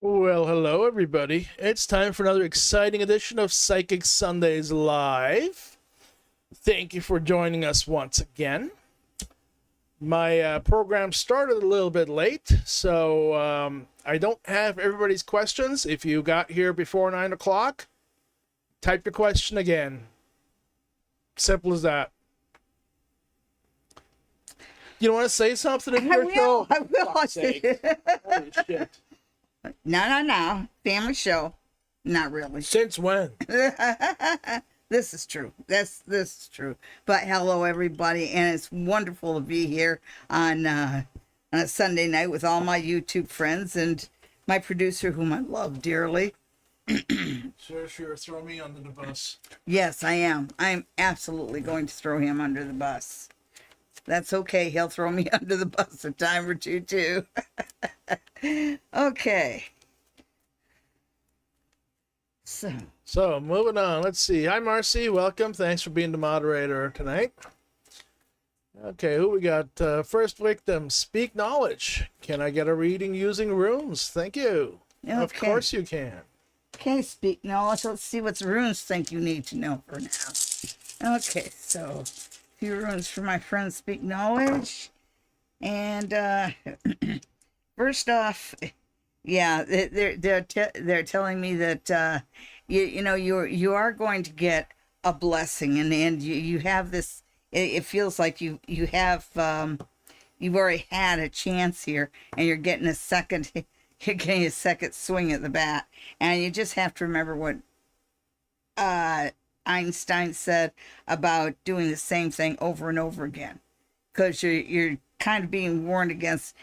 Well, hello, everybody. It's time for another exciting edition of Psychic Sundays Live. Thank you for joining us once again. My program started a little bit late, so I don't have everybody's questions. If you got here before 9 o'clock, type your question again. Simple as that. You want to say something in your show? I will. Holy shit. No. Family show. Not really. Since when? This is true. This is true. But hello, everybody, and it's wonderful to be here on a Sunday night with all my YouTube friends and my producer, whom I love dearly. Sure, throw me under the bus. Yes, I am. I'm absolutely going to throw him under the bus. That's okay. He'll throw me under the bus a time or two, too. Okay. So, moving on. Let's see. Hi, Marcy. Welcome. Thanks for being the moderator tonight. Okay, who we got? First victim, Speak Knowledge. Can I get a reading using runes? Thank you. Okay. Of course you can. Okay, Speak Knowledge. Let's see what the runes think you need to know for now. Okay, so a few runes for my friend Speak Knowledge. And first off, yeah, they're telling me that you are going to get a blessing, and you have this. It feels like you have you've already had a chance here, and you're getting a second. You're getting a second swing at the bat, and you just have to remember what Einstein said about doing the same thing over and over again, because you're kind of being warned against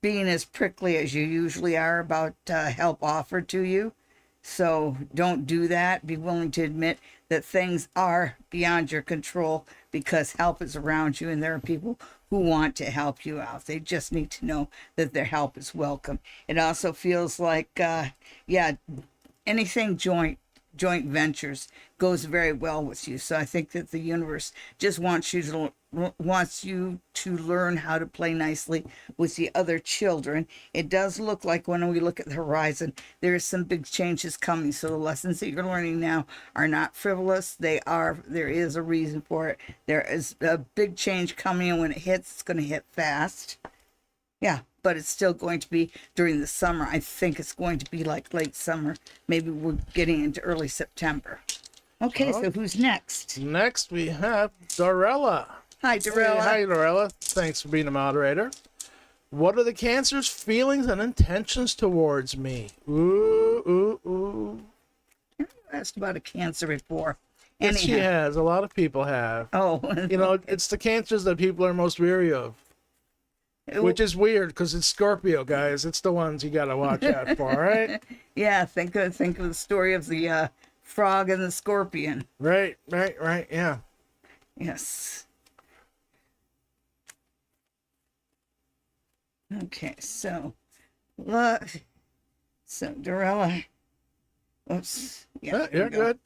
being as prickly as you usually are about help offered to you. So don't do that. Be willing to admit that things are beyond your control, because help is around you, and there are people who want to help you out. They just need to know that their help is welcome. It also feels like, anything joint ventures goes very well with you. So I think that the universe just wants you to learn how to play nicely with the other children. It does look like, when we look at the horizon, there is some big changes coming. So the lessons that you're learning now are not frivolous. There is a reason for it. There is a big change coming, and when it hits, it's going to hit fast. Yeah, but it's still going to be during the summer. I think it's going to be like late summer. Maybe we're getting into early September. Okay, so who's next? Next we have Dorella. Hi, Dorella. Hi, Dorella. Thanks for being a moderator. What are the Cancer's feelings and intentions towards me? Ooh. You asked about a Cancer before. Yes, she has. A lot of people have. Oh. It's the Cancers that people are most weary of. Which is weird, because it's Scorpio, guys. It's the ones you got to watch out for, right? Yeah, think of the story of the frog and the scorpion. Right, yeah. Yes. Okay, so Dorella. Oops. Yeah, you're good.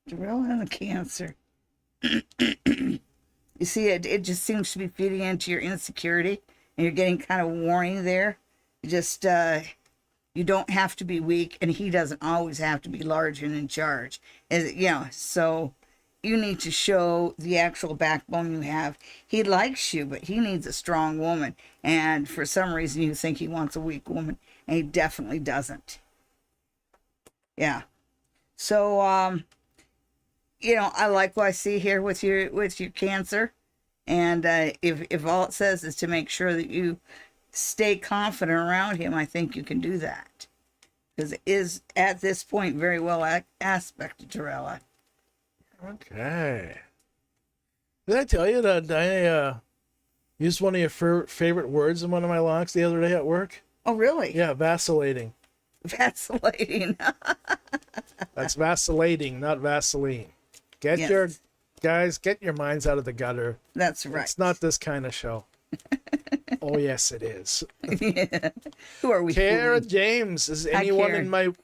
Dorella and the Cancer. You see, it just seems to be feeding into your insecurity, and you're getting kind of warning there. Just you don't have to be weak, and he doesn't always have to be large and in charge. So you need to show the actual backbone you have. He likes you, but he needs a strong woman. And for some reason, you think he wants a weak woman, and he definitely doesn't. Yeah. So, I like what I see here with your Cancer. And if all it says is to make sure that you stay confident around him, I think you can do that. Because it is, at this point, very well aspected, Torella. Okay. Did I tell you that I used one of your favorite words in one of my logs the other day at work? Oh, really? Yeah, vacillating. Vacillating. That's vacillating, not Vaseline. Get your minds out of the gutter. That's right. It's not this kind of show. Oh yes, it is. Yeah. Who are we? Kara fooling? James, Hi, Karen.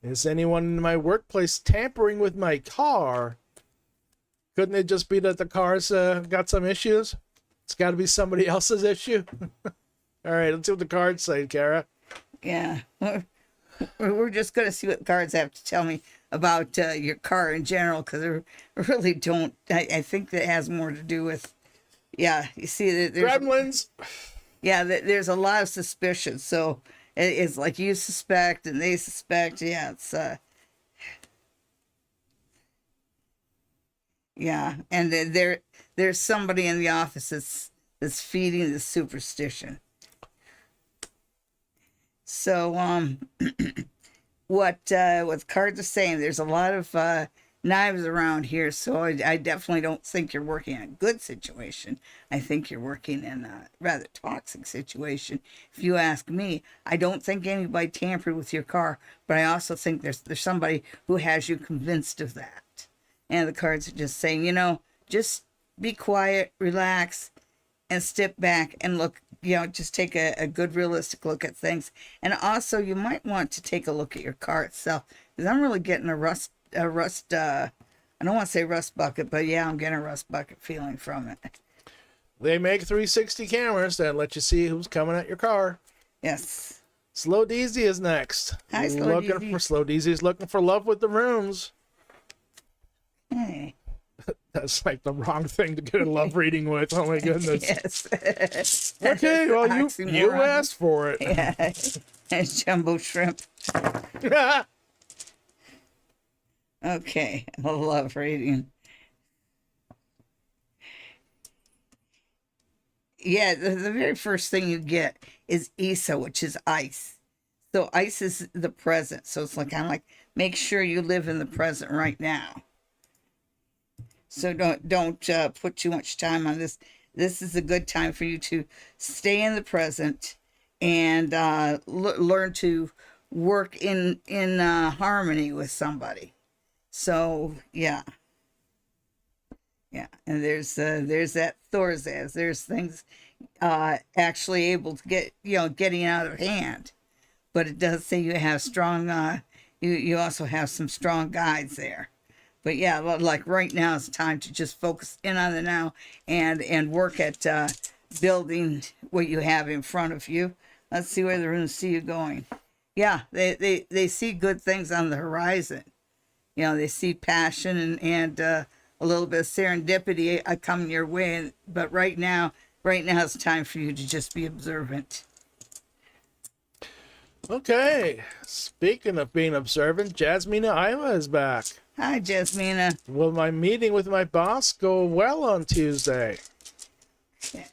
Is anyone in my workplace tampering with my car? Couldn't it just be that the car's got some issues? It's got to be somebody else's issue. All right, let's see what the cards say, Kara. Yeah. We're just going to see what the cards have to tell me about your car in general, because I really don't. I think that has more to do with, you see, there's Gremlins. Yeah, there's a lot of suspicion. So it's like you suspect and they suspect. Yeah, it's yeah, and there's somebody in the office that's feeding the superstition. So what the cards are saying, there's a lot of knives around here, so I definitely don't think you're working in a good situation. I think you're working in a rather toxic situation. If you ask me, I don't think anybody tampered with your car, but I also think there's somebody who has you convinced of that. And the cards are just saying, just be quiet, relax, and step back and look, just take a good realistic look at things. And also you might want to take a look at your car itself, because I'm really getting a rust I don't want to say rust bucket, but yeah, I'm getting a rust bucket feeling from it. They make 360 cameras that let you see who's coming at your car. Yes. Slow Deezy is next. Hi, Slow Deezy. Slow Deezy's looking for love with the rooms. Hey. That's like the wrong thing to get a love reading with. Oh my goodness. Yes. Okay, well you asked for it. Yeah. And jumbo shrimp. Okay, a love reading. Yeah, the very first thing you get is Isa, which is ice. So ice is the present. So it's kind of like, make sure you live in the present right now. So don't put too much time on this. This is a good time for you to stay in the present and learn to work in harmony with somebody. So yeah, and there's that Thorazaz. There's things actually able to getting out of hand, but it does say you have strong. You also have some strong guides there. But yeah, like right now is the time to just focus in on the now and work at building what you have in front of you. Let's see where the runes see you going. Yeah, they see good things on the horizon. They see passion and a little bit of serendipity coming your way. But right now it's time for you to just be observant. Okay. Speaking of being observant, Jasmina Iva is back. Hi, Jasmina. Will my meeting with my boss go well on Tuesday? Okay,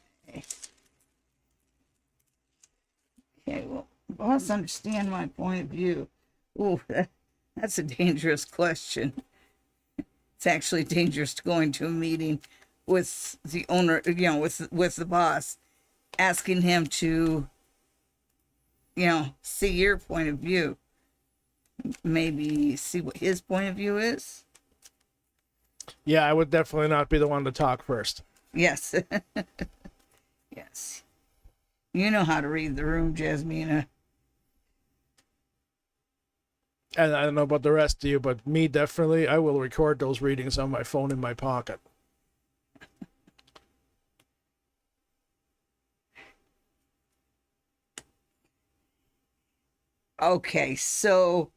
well, boss understand my point of view. Ooh, that's a dangerous question. It's actually dangerous to go into a meeting with the owner, with the boss, asking him to, see your point of view. Maybe see what his point of view is. Yeah, I would definitely not be the one to talk first. Yes. Yes. You know how to read the room, Jasmina. And I don't know about the rest of you, but me definitely, I will record those readings on my phone in my pocket. Okay, so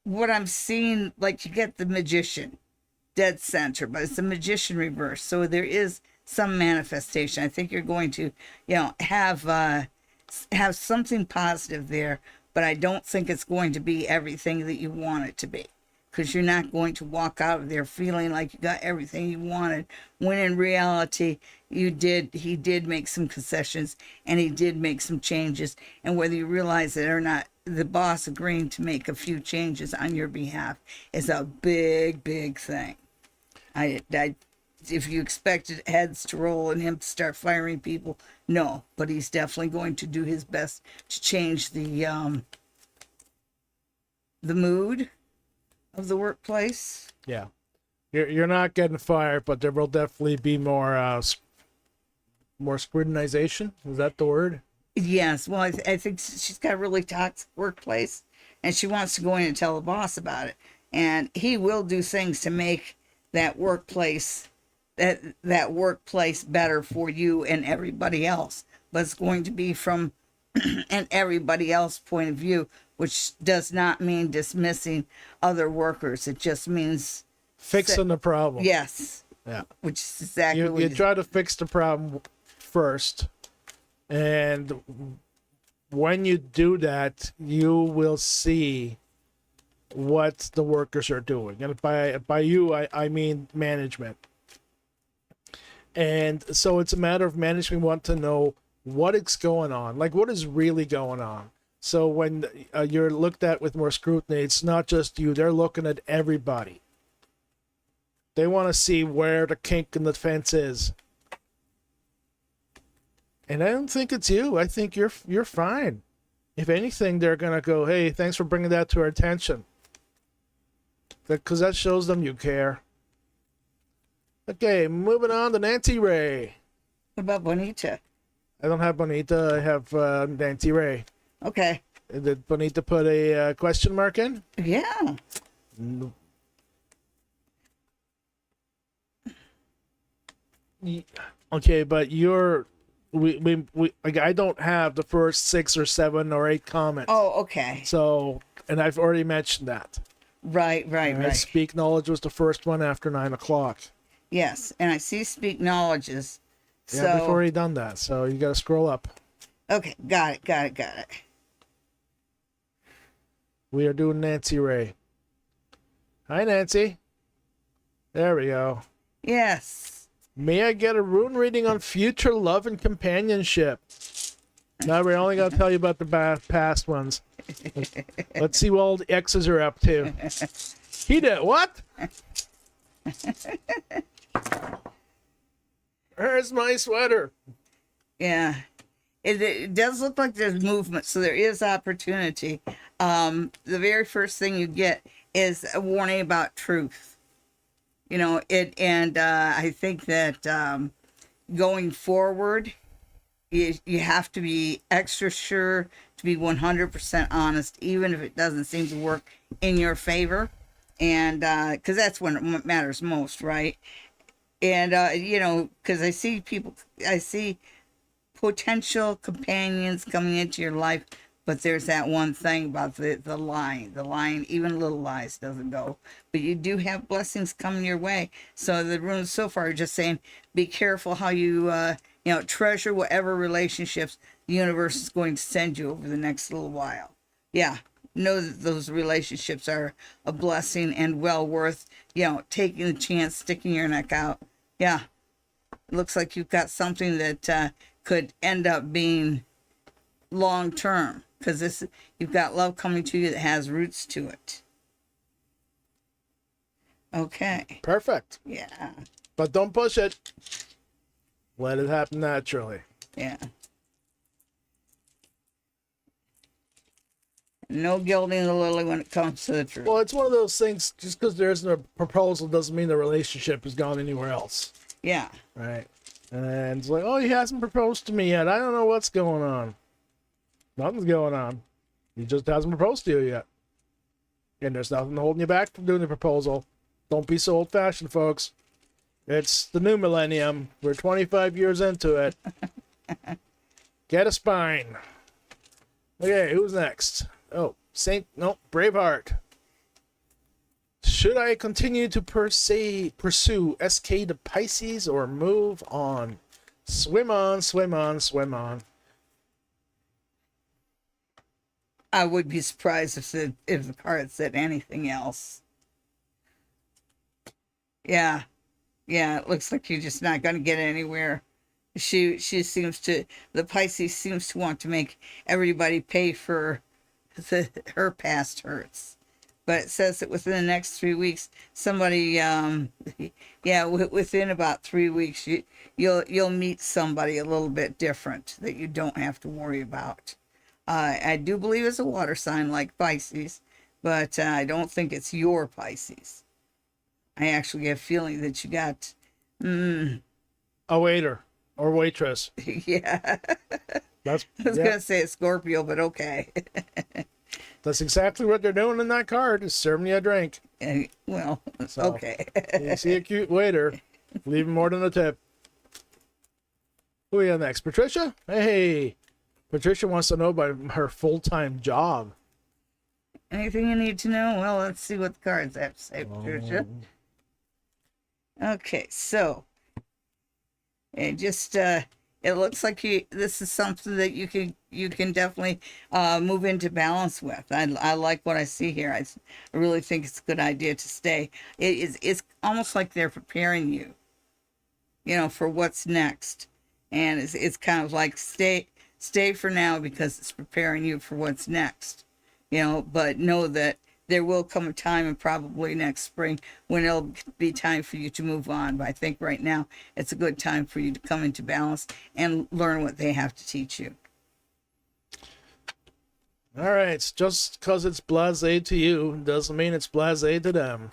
what I'm seeing, like you get the magician dead center, but it's the magician reverse. So there is some manifestation. I think you're going to, have something positive there, but I don't think it's going to be everything that you want it to be. Because you're not going to walk out of there feeling like you got everything you wanted, when in reality he did make some concessions, and he did make some changes, and whether you realize it or not, the boss agreeing to make a few changes on your behalf is a big thing. I if you expected heads to roll and him to start firing people, no, but he's definitely going to do his best to change the mood of the workplace. Yeah. You're not getting fired, but there will definitely be more scrutinization. Is that the word? Yes, well, I think she's got a really toxic workplace, and she wants to go in and tell the boss about it. And he will do things to make that workplace better for you and everybody else. But it's going to be from an everybody else point of view, which does not mean dismissing other workers. It just means fixing the problem. Yes. Yeah. Which is exactly what you try to fix the problem first, and when you do that, you will see what the workers are doing. And by you, I mean management. And so it's a matter of management want to know what is going on, like what is really going on. So when you're looked at with more scrutiny, it's not just you. They're looking at everybody. They want to see where the kink in the fence is. And I don't think it's you. I think you're fine. If anything, they're going to go, hey, thanks for bringing that to our attention. Because that shows them you care. Okay, moving on to Nancy Ray. What about Bonita? I don't have Bonita. I have Nancy Ray. Okay. Did Bonita put a question mark in? Yeah. No. Okay, but like, I don't have the first 6 or 7 or 8 comments. Oh, okay. So, and I've already mentioned that. Right. Speak Knowledge was the first one after 9 o'clock. Yes, and I see Speak Knowledges. Yeah, So, we've already done that, so you got to scroll up. Okay, got it. We are doing Nancy Ray. Hi, Nancy. There we go. Yes. May I get a rune reading on future love and companionship? Now we're only going to tell you about the past ones. Let's see what all the exes are up to. He did what? Where's my sweater? Yeah. It does look like there's movement, so there is opportunity. The very first thing you get is a warning about truth. I think that going forward, you have to be extra sure to be 100% honest, even if it doesn't seem to work in your favor. And because that's when it matters most, right? And, because I see potential companions coming into your life, but there's that one thing about the lying, even little lies doesn't go. But you do have blessings coming your way. So the runes so far are just saying, be careful how you, treasure whatever relationships the universe is going to send you over the next little while. Yeah. Know that those relationships are a blessing and well worth, taking the chance, sticking your neck out. Yeah. Looks like you've got something that could end up being long term, because you've got love coming to you that has roots to it. Okay. Perfect. Yeah. But don't push it. Let it happen naturally. Yeah. No gilding the lily when it comes to the truth. Well, it's one of those things, just because there isn't a proposal doesn't mean the relationship has gone anywhere else. Yeah. Right. And it's like, oh, he hasn't proposed to me yet. I don't know what's going on. Nothing's going on. He just hasn't proposed to you yet. And there's nothing holding you back from doing the proposal. Don't be so old-fashioned, folks. It's the new millennium. We're 25 years into it. Get a spine. Okay, who's next? Oh, Braveheart. Should I continue to pursue SK to Pisces or move on? Swim on, swim on, swim on. I would be surprised if the card said anything else. Yeah, yeah, it looks like you're just not going to get anywhere. She seems to, the Pisces seems to want to make everybody pay for her past hurts. But it says that within the next 3 weeks, somebody, within about 3 weeks, you'll meet somebody a little bit different that you don't have to worry about. I do believe it's a water sign like Pisces, but I don't think it's your Pisces. I actually get a feeling that you got, A waiter or waitress. yeah. That's I was gonna say a Scorpio, but okay. That's exactly what they're doing in that card, is serving you a drink. Well, So, okay. You see a cute waiter, leave him more than a tip. Who we got next? Patricia? Hey, Patricia wants to know about her full-time job. Anything you need to know? Well, let's see what the cards have to say, Patricia. Okay, so it just it looks like this is something that you can definitely move into balance with. I like what I see here. I really think it's a good idea to stay. It's almost like they're preparing you, for what's next, and it's kind of like stay for now because it's preparing you for what's next. But know that there will come a time, and probably next spring, when it'll be time for you to move on. But I think right now it's a good time for you to come into balance and learn what they have to teach you. All right, just because it's blasé to you doesn't mean it's blasé to them.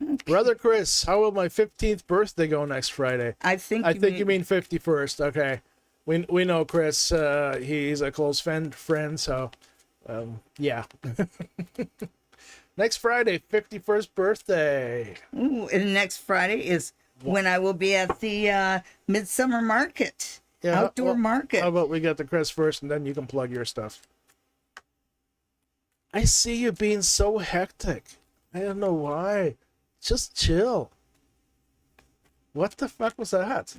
Okay. Brother Chris, how will my 15th birthday go next Friday? I think you mean 51st. Okay. We know Chris. He's a close friend, so yeah. Next Friday, 51st birthday. Ooh, and next Friday is when I will be at the Midsummer Market, outdoor market. How about we get to Chris first, and then you can plug your stuff. I see you being so hectic. I don't know why. Just chill. What the fuck was that?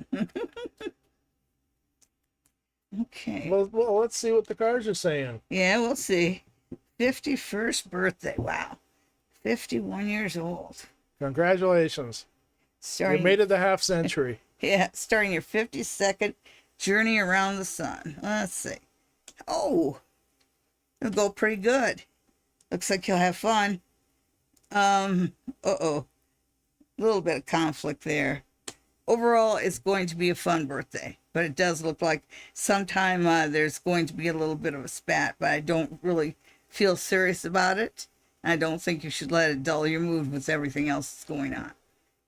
Okay. Well, let's see what the cards are saying. Yeah, we'll see. 51st birthday. Wow. 51 years old. Congratulations. You made it the half century. Yeah, starting your 52nd journey around the sun. Let's see. Oh, it'll go pretty good. Looks like you'll have fun. Uh-oh. A little bit of conflict there. Overall, it's going to be a fun birthday, but it does look like sometime there's going to be a little bit of a spat, but I don't really feel serious about it. I don't think you should let it dull your mood with everything else that's going on,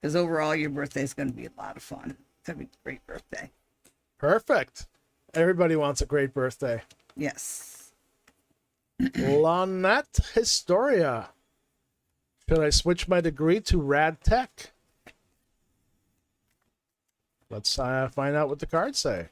because overall, your birthday is going to be a lot of fun. It's going to be a great birthday. Perfect. Everybody wants a great birthday. Yes. Lonette Historia. Should I switch my degree to Rad Tech? Let's find out what the cards say.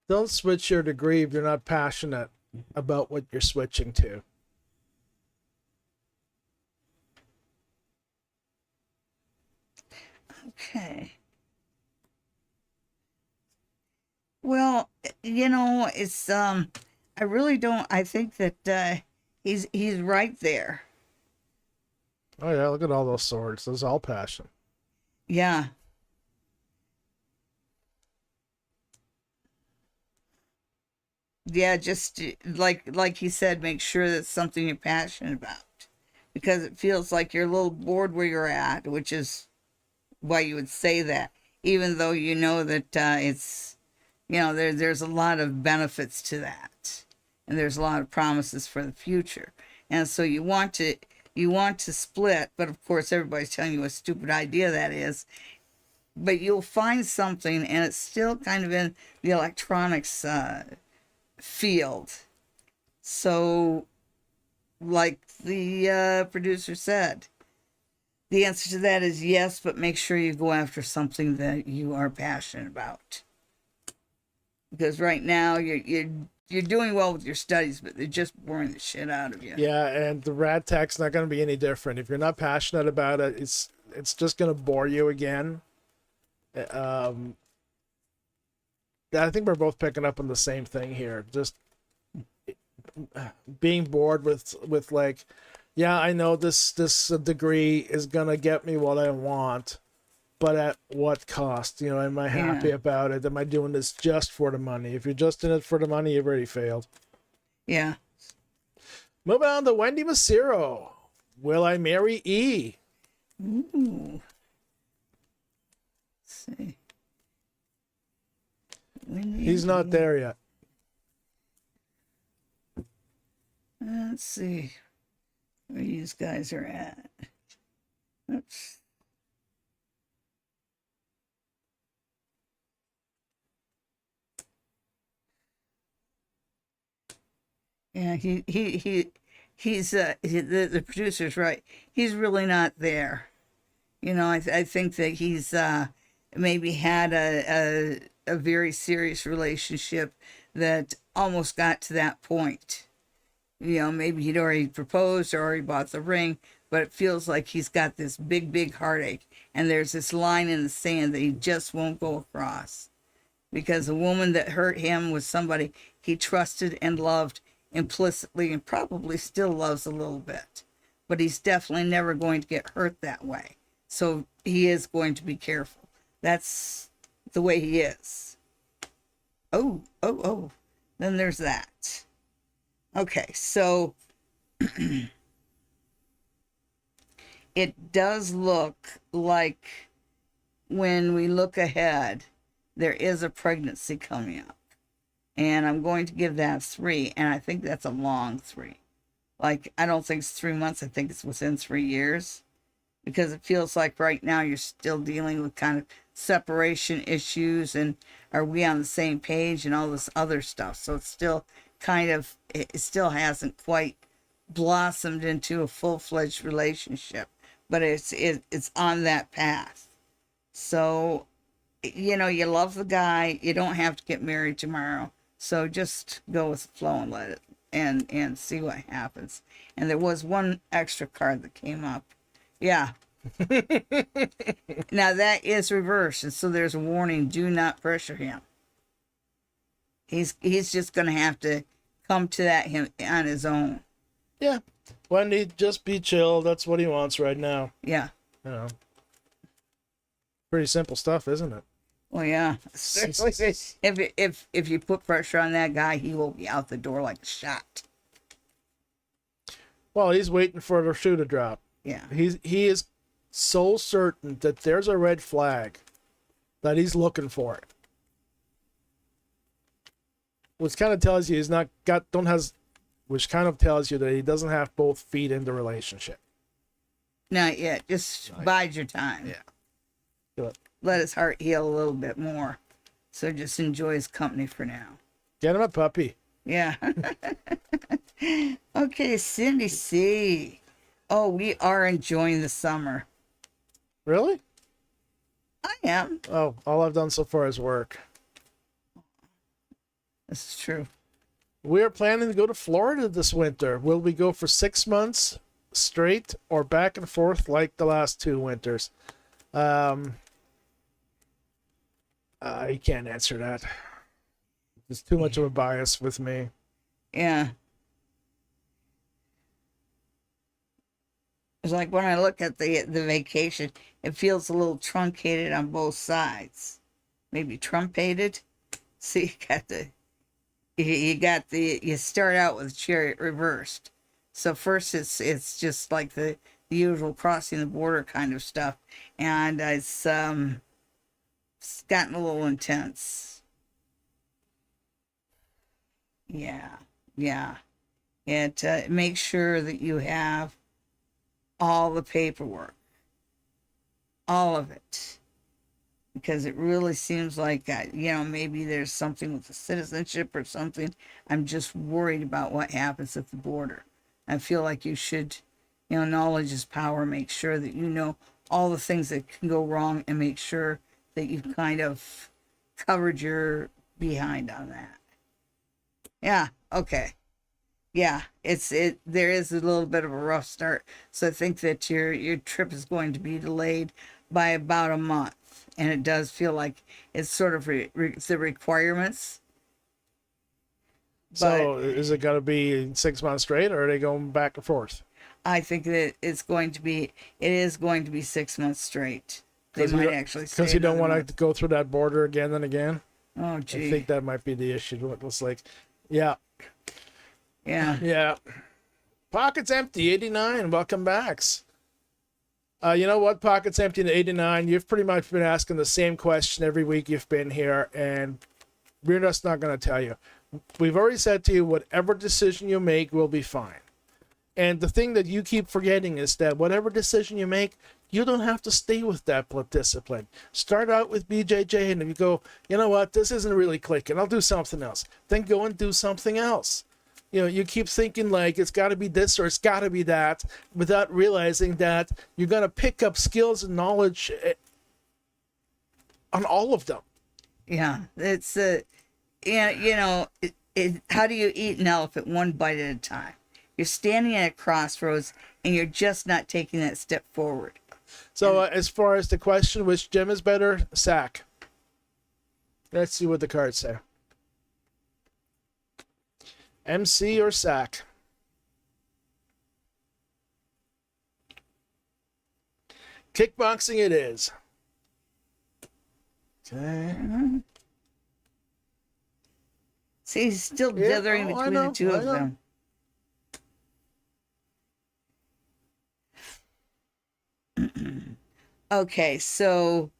Don't switch your degree if you're not passionate about what you're switching to. Okay. Well, it's I really don't. I think that he's right there. Oh yeah, look at all those swords. Those all passion. Yeah. Yeah, just like he said, make sure that's something you're passionate about, because it feels like you're a little bored where you're at, which is why you would say that, even though you know that it's there's a lot of benefits to that, and there's a lot of promises for the future, and so you want to split, but of course everybody's telling you what a stupid idea that is, but you'll find something, and it's still kind of in the electronics field. So like the producer said, The answer to that is yes, but make sure you go after something that you are passionate about. Because right now you're doing well with your studies, but they're just boring the shit out of you. Yeah, and the rad tech's not going to be any different. If you're not passionate about it, it's just going to bore you again. I think we're both picking up on the same thing here. Just being bored with like, yeah, I know this degree is going to get me what I want, but at what cost? You know, am I happy about it? Am I doing this just for the money? If you're just in it for the money, you've already failed. Yeah. Moving on to Wendy Macero. Will I marry E? Ooh. Let's see. He's not there yet. Let's see where these guys are at. Oops. Yeah, he's the producer's right. He's really not there. You know, I think that he's maybe had a very serious relationship that almost got to that point. You know, maybe he'd already proposed or already bought the ring, but it feels like he's got this big heartache, and there's this line in the sand that he just won't go across, because the woman that hurt him was somebody he trusted and loved implicitly, and probably still loves a little bit, but he's definitely never going to get hurt that way. So he is going to be careful. That's the way he is. Oh. Then there's that. Okay, so it does look like when we look ahead, there is a pregnancy coming up. And I'm going to give that 3, and I think that's a long 3. Like, I don't think it's 3 months. I think it's within 3 years. Because it feels like right now you're still dealing with kind of separation issues, and are we on the same page and all this other stuff. So it's still kind of, it still hasn't quite blossomed into a full-fledged relationship, but it's on that path. So, you know, you love the guy, you don't have to get married tomorrow, so just go with the flow and let it and see what happens. And there was one extra card that came up. Yeah. Now that is reversed, and so there's a warning: do not pressure him. He's just going to have to come to that him on his own. Yeah. Wendy, just be chill. That's what he wants right now. Yeah. You know. Pretty simple stuff, isn't it? Well, yeah. Especially if you put pressure on that guy, he will be out the door like a shot. Well, he's waiting for the shoe to drop. Yeah. He is so certain that there's a red flag that he's looking for it. Which kind of tells you which kind of tells you that he doesn't have both feet in the relationship. Not yet. Just bide your time. Yeah. Let his heart heal a little bit more. So just enjoy his company for now. Get him a puppy. Yeah. Okay, Cindy C. Oh, we are enjoying the summer. Really? I am. Oh, all I've done so far is work. This is true. We are planning to go to Florida this winter. Will we go for 6 months straight or back and forth like the last 2 winters? I can't answer that. There's too much of a bias with me. Yeah. It's like when I look at the vacation, it feels a little truncated on both sides. Maybe truncated. See, you start out with chariot reversed. So first it's just like the usual crossing the border kind of stuff, and it's gotten a little intense. Yeah. It make sure that you have all the paperwork, all of it, because it really seems like maybe there's something with the citizenship or something. I'm just worried about what happens at the border. I feel like you should knowledge is power. Make sure that you know all the things that can go wrong, and make sure that you've kind of covered your behind on that. Yeah, okay. Yeah, there is a little bit of a rough start. So I think that your trip is going to be delayed by about a month. And it does feel like it's sort of the requirements. So is it going to be 6 months straight, or are they going back and forth? I think that it is going to be 6 months straight. They might actually stay because you don't another want month. to go through that border again and again. Oh, I gee. think that might be the issue. It looks like, yeah, Yeah. Pockets empty, 89. Welcome backs. You know what? Pockets empty in 89. You've pretty much been asking the same question every week you've been here, and we're just not going to tell you. We've already said to you, whatever decision you make will be fine. And the thing that you keep forgetting is that whatever decision you make, you don't have to stay with that discipline. Start out with BJJ, and if you go, you know what, this isn't really clicking, I'll do something else. Then go and do something else. You keep thinking like it's got to be this or it's got to be that, without realizing that you're going to pick up skills and knowledge on all of them. Yeah. It's how do you eat an elephant one bite at a time? You're standing at a crossroads and you're just not taking that step forward. So as far as the question, which gym is better? Sack. Let's see what the cards say. MC or Sack? Kickboxing it is. Okay. See, he's still dithering between the two of them. Okay, so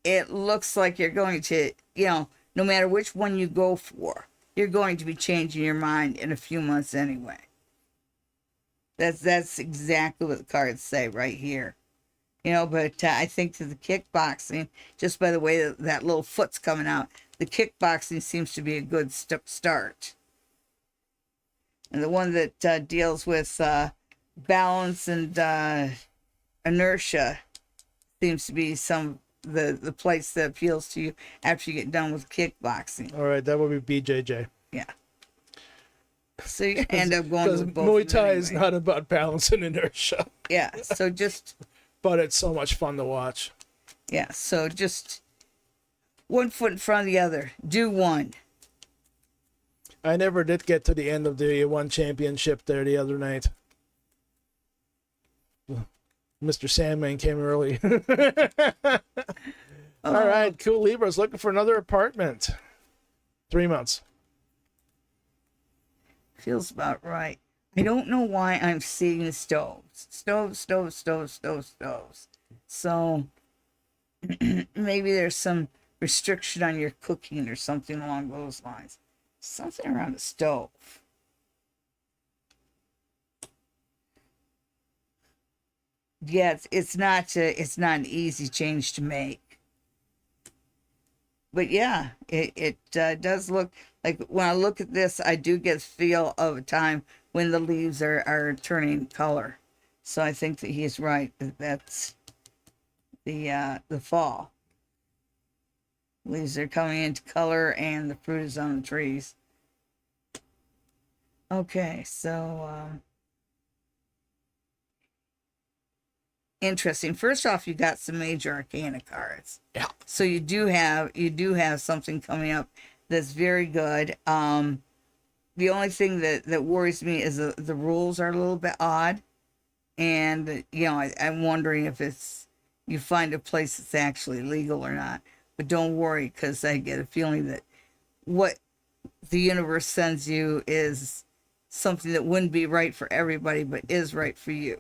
it looks like you're going to, no matter which one you go for, you're going to be changing your mind in a few months anyway. That's exactly what the cards say right here. But I think that the kickboxing, just by the way that little foot's coming out, the kickboxing seems to be a good start. And the one that deals with balance and inertia seems to be the place that appeals to you after you get done with kickboxing. All right, that would be BJJ. Yeah. So you end up going with both. Muay Thai anyway. is not about balance and inertia. Yeah. So just. But it's so much fun to watch. Yeah. So just one foot in front of the other. Do one. I never did get to the end of the one championship there the other night. Mr. Sandman came early. All right, cool. Libra's looking for another apartment. 3 months. Feels about right. I don't know why I'm seeing stoves. Stoves. So maybe there's some restriction on your cooking or something along those lines. Something around a stove. Yeah, it's not an easy change to make. But yeah, it does look like, when I look at this, I do get a feel of a time when the leaves are turning color. So I think that he's right. That's the fall. Leaves are coming into color and the fruit is on the trees. Okay, so interesting. First off, you got some major arcana cards. Yeah. So you do have something coming up that's very good. The only thing that worries me is the rules are a little bit odd, and I'm wondering if you find a place that's actually legal or not. But don't worry, because I get a feeling that what the universe sends you is something that wouldn't be right for everybody, but is right for you.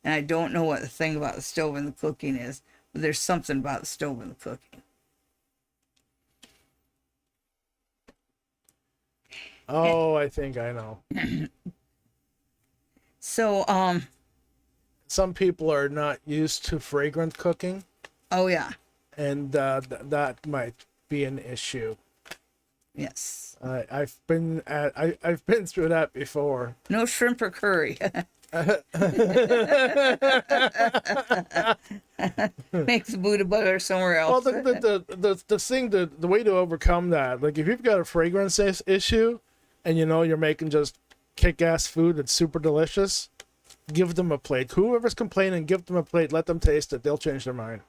And I don't know what the thing about the stove and the cooking is, but there's something about the stove and the cooking. Oh, I think I know. So, some people are not used to fragrant cooking, oh yeah, and that might be an issue. yes. I've been through that before. No shrimp or curry. Makes Buddha butter somewhere Well, else. the way to overcome that, like if you've got a fragrance issue, and you're making just kick-ass food that's super delicious, give them a plate. Whoever's complaining, give them a plate. Let them taste it. They'll change their mind.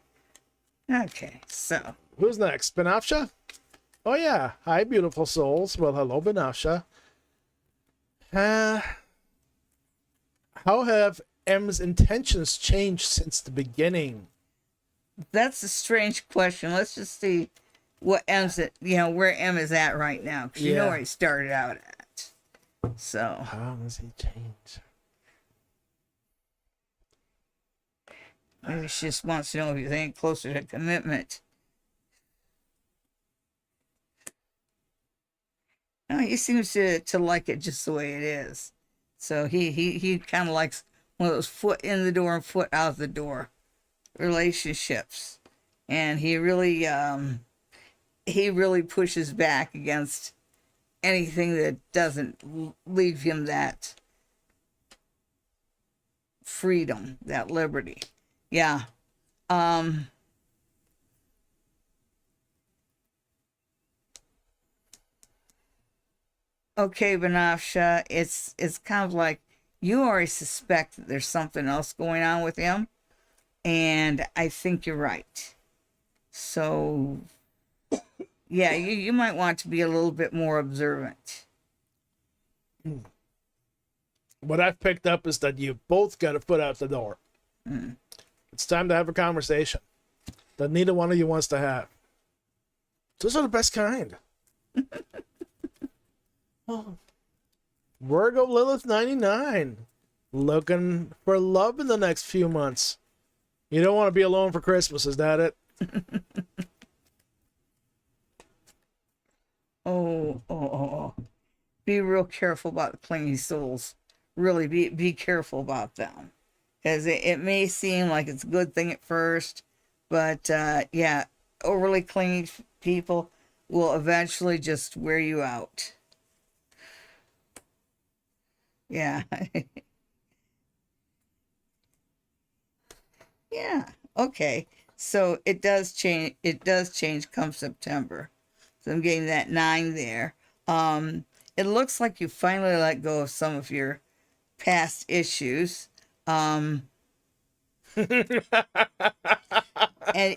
Okay, so Who's next? Benafsha? Oh yeah. Hi, beautiful souls. Well, hello, Benafsha. How have M's intentions changed since the beginning? that's a strange question. Let's just see what M's at, where M is at right now, because you know Yeah. where he started out at. So How has he changed? maybe she just wants to know if he's any closer to commitment. No, he seems to like it just the way it is. So he kind of likes one of those foot in the door and foot out the door relationships, and he really pushes back against anything that doesn't leave him that freedom, that liberty. Yeah. Okay, Benafsha, it's kind of like you already suspect that there's something else going on with him, and I think you're right. So, yeah, you might want to be a little bit more observant. What I've picked up is that you both got a foot out the door. It's time to have a conversation that neither one of you wants to have. Those are the best kind. Oh. Virgo Lilith 99. Looking for love in the next few months. You don't want to be alone for Christmas, is that it? Oh. Be real careful about the clingy souls. Really be careful about them. Because it may seem like it's a good thing at first, but yeah, overly clingy people will eventually just wear you out. Yeah. Yeah. Okay. So it does change. It does change come September. So I'm getting that 9 there. It looks like you finally let go of some of your past issues. And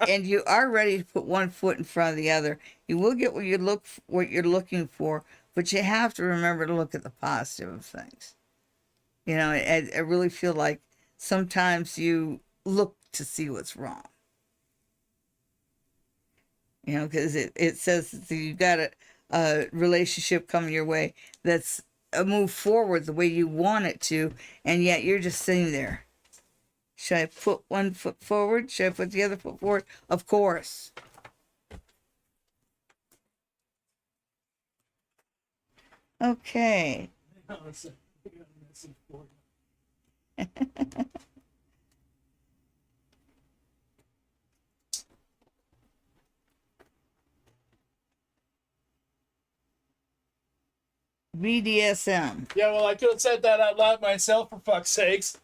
you are ready to put one foot in front of the other. You will get what you're looking for, but you have to remember to look at the positive of things. I really feel like sometimes you look to see what's wrong. Because it says that you got a relationship coming your way that's a move forward the way you want it to, and yet you're just sitting there. Should I put one foot forward? Should I put the other foot forward? Of course. Okay. BDSM. Yeah, well, I could have said that out loud myself, for fuck's sakes.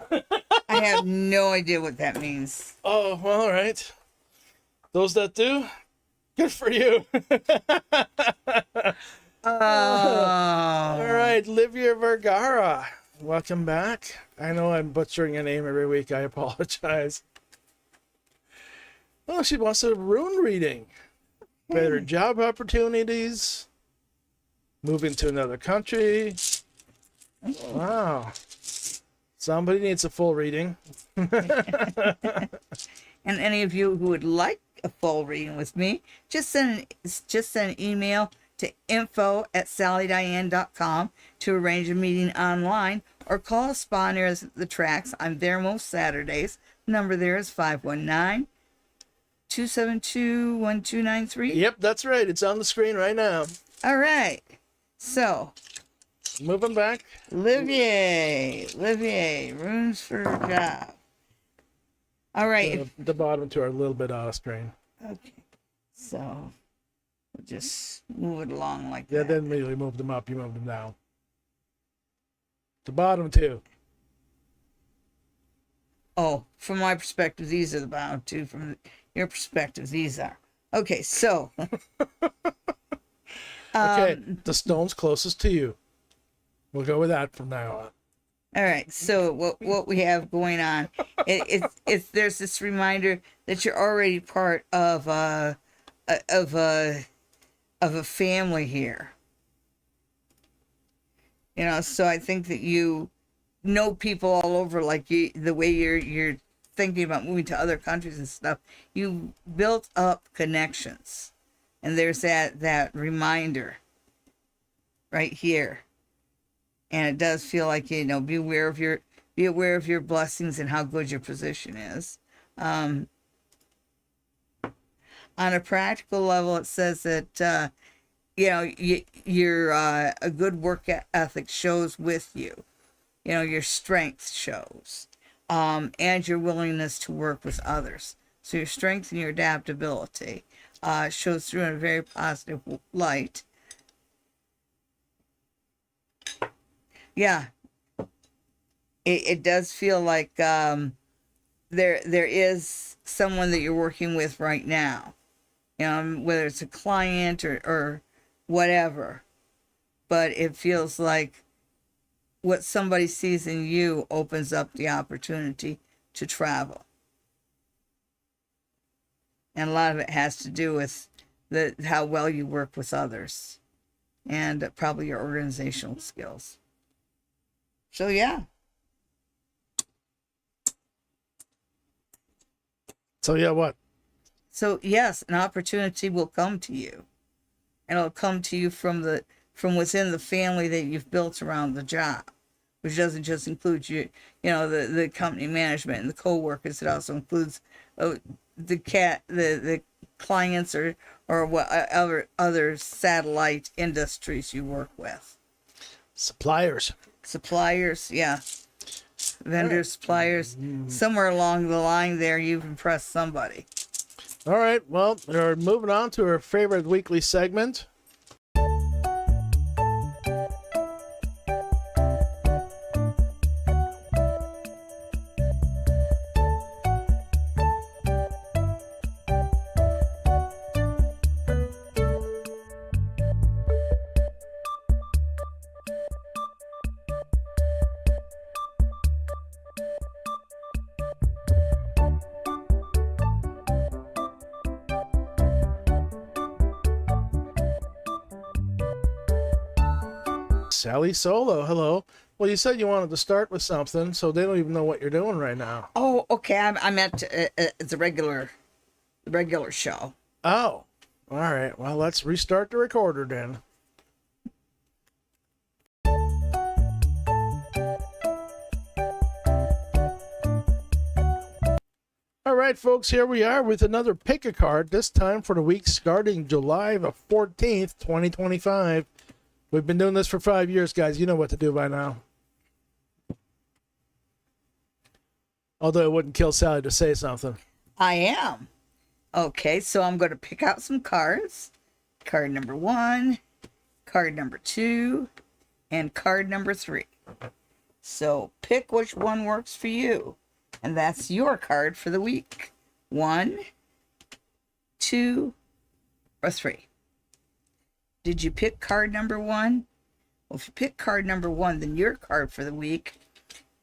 I have no idea what that means. Oh, well, all right. Those that do, good for you. All right, Livia Vergara. Welcome back. I know I'm butchering your name every week. I apologize. Oh, she wants a rune reading. Better job opportunities. Moving to another country. Wow. Somebody needs a full reading. And any of you who would like a full reading with me, just send an email to info@sallydiane.com to arrange a meeting online, or call a spa near the tracks. I'm there most Saturdays. The number there is 519-272-1293. Yep, that's right. It's on the screen right now. All right. So, Moving back. Livier, runes for a job. All right. The bottom two are a little bit out of screen. Okay. So, we'll just move it along like Yeah, that. didn't really move them up. You moved them down. The bottom two. Oh, from my perspective, these are the bottom two. From your perspective, these are. Okay, so Okay, the stone's closest to you. We'll go with that from now on. all right. So what we have going on, it's there's this reminder that you're already part of of a of a family here. You know, so I think that you know people all over, like the way you're thinking about moving to other countries and stuff. You built up connections, and there's that reminder right here. And it does feel like, you know, be aware of your blessings and how good your position is. On a practical level, it says that you know, your a good work ethic shows with you. You know, your strength shows, and your willingness to work with others. So your strength and your adaptability shows through in a very positive light. Yeah, it does feel like there is someone that you're working with right now. You know, whether it's a client or whatever, but it feels like what somebody sees in you opens up the opportunity to travel. And a lot of it has to do with how well you work with others and probably your organizational skills. So, yeah. So yeah, what? So, yes, an opportunity will come to you. And it'll come to you from within the family that you've built around the job, which doesn't just include you know, the company management and the co-workers. It also includes the clients or what other satellite industries you work with. Suppliers, yeah. Vendors, suppliers. Somewhere along the line there, you've impressed somebody. All right, well, we're moving on to our favorite weekly segment. Sally Solo, hello. Well, you said you wanted to start with something, so they don't even know what you're doing right now. Oh, okay. I meant the regular show. Oh, all right. Well, let's restart the recorder then. All right, folks, here we are with another pick a card, this time for the week starting July the 14th, 2025. We've been doing this for 5 years, guys. You know what to do by now. Although it wouldn't kill Sally to say something. I am. Okay, so I'm going to pick out some cards. Card number 1, card number 2, and card number 3. So pick which one works for you. And that's your card for the week. 1, 2, or 3. Did you pick card number 1? Well, if you pick card number 1, then your card for the week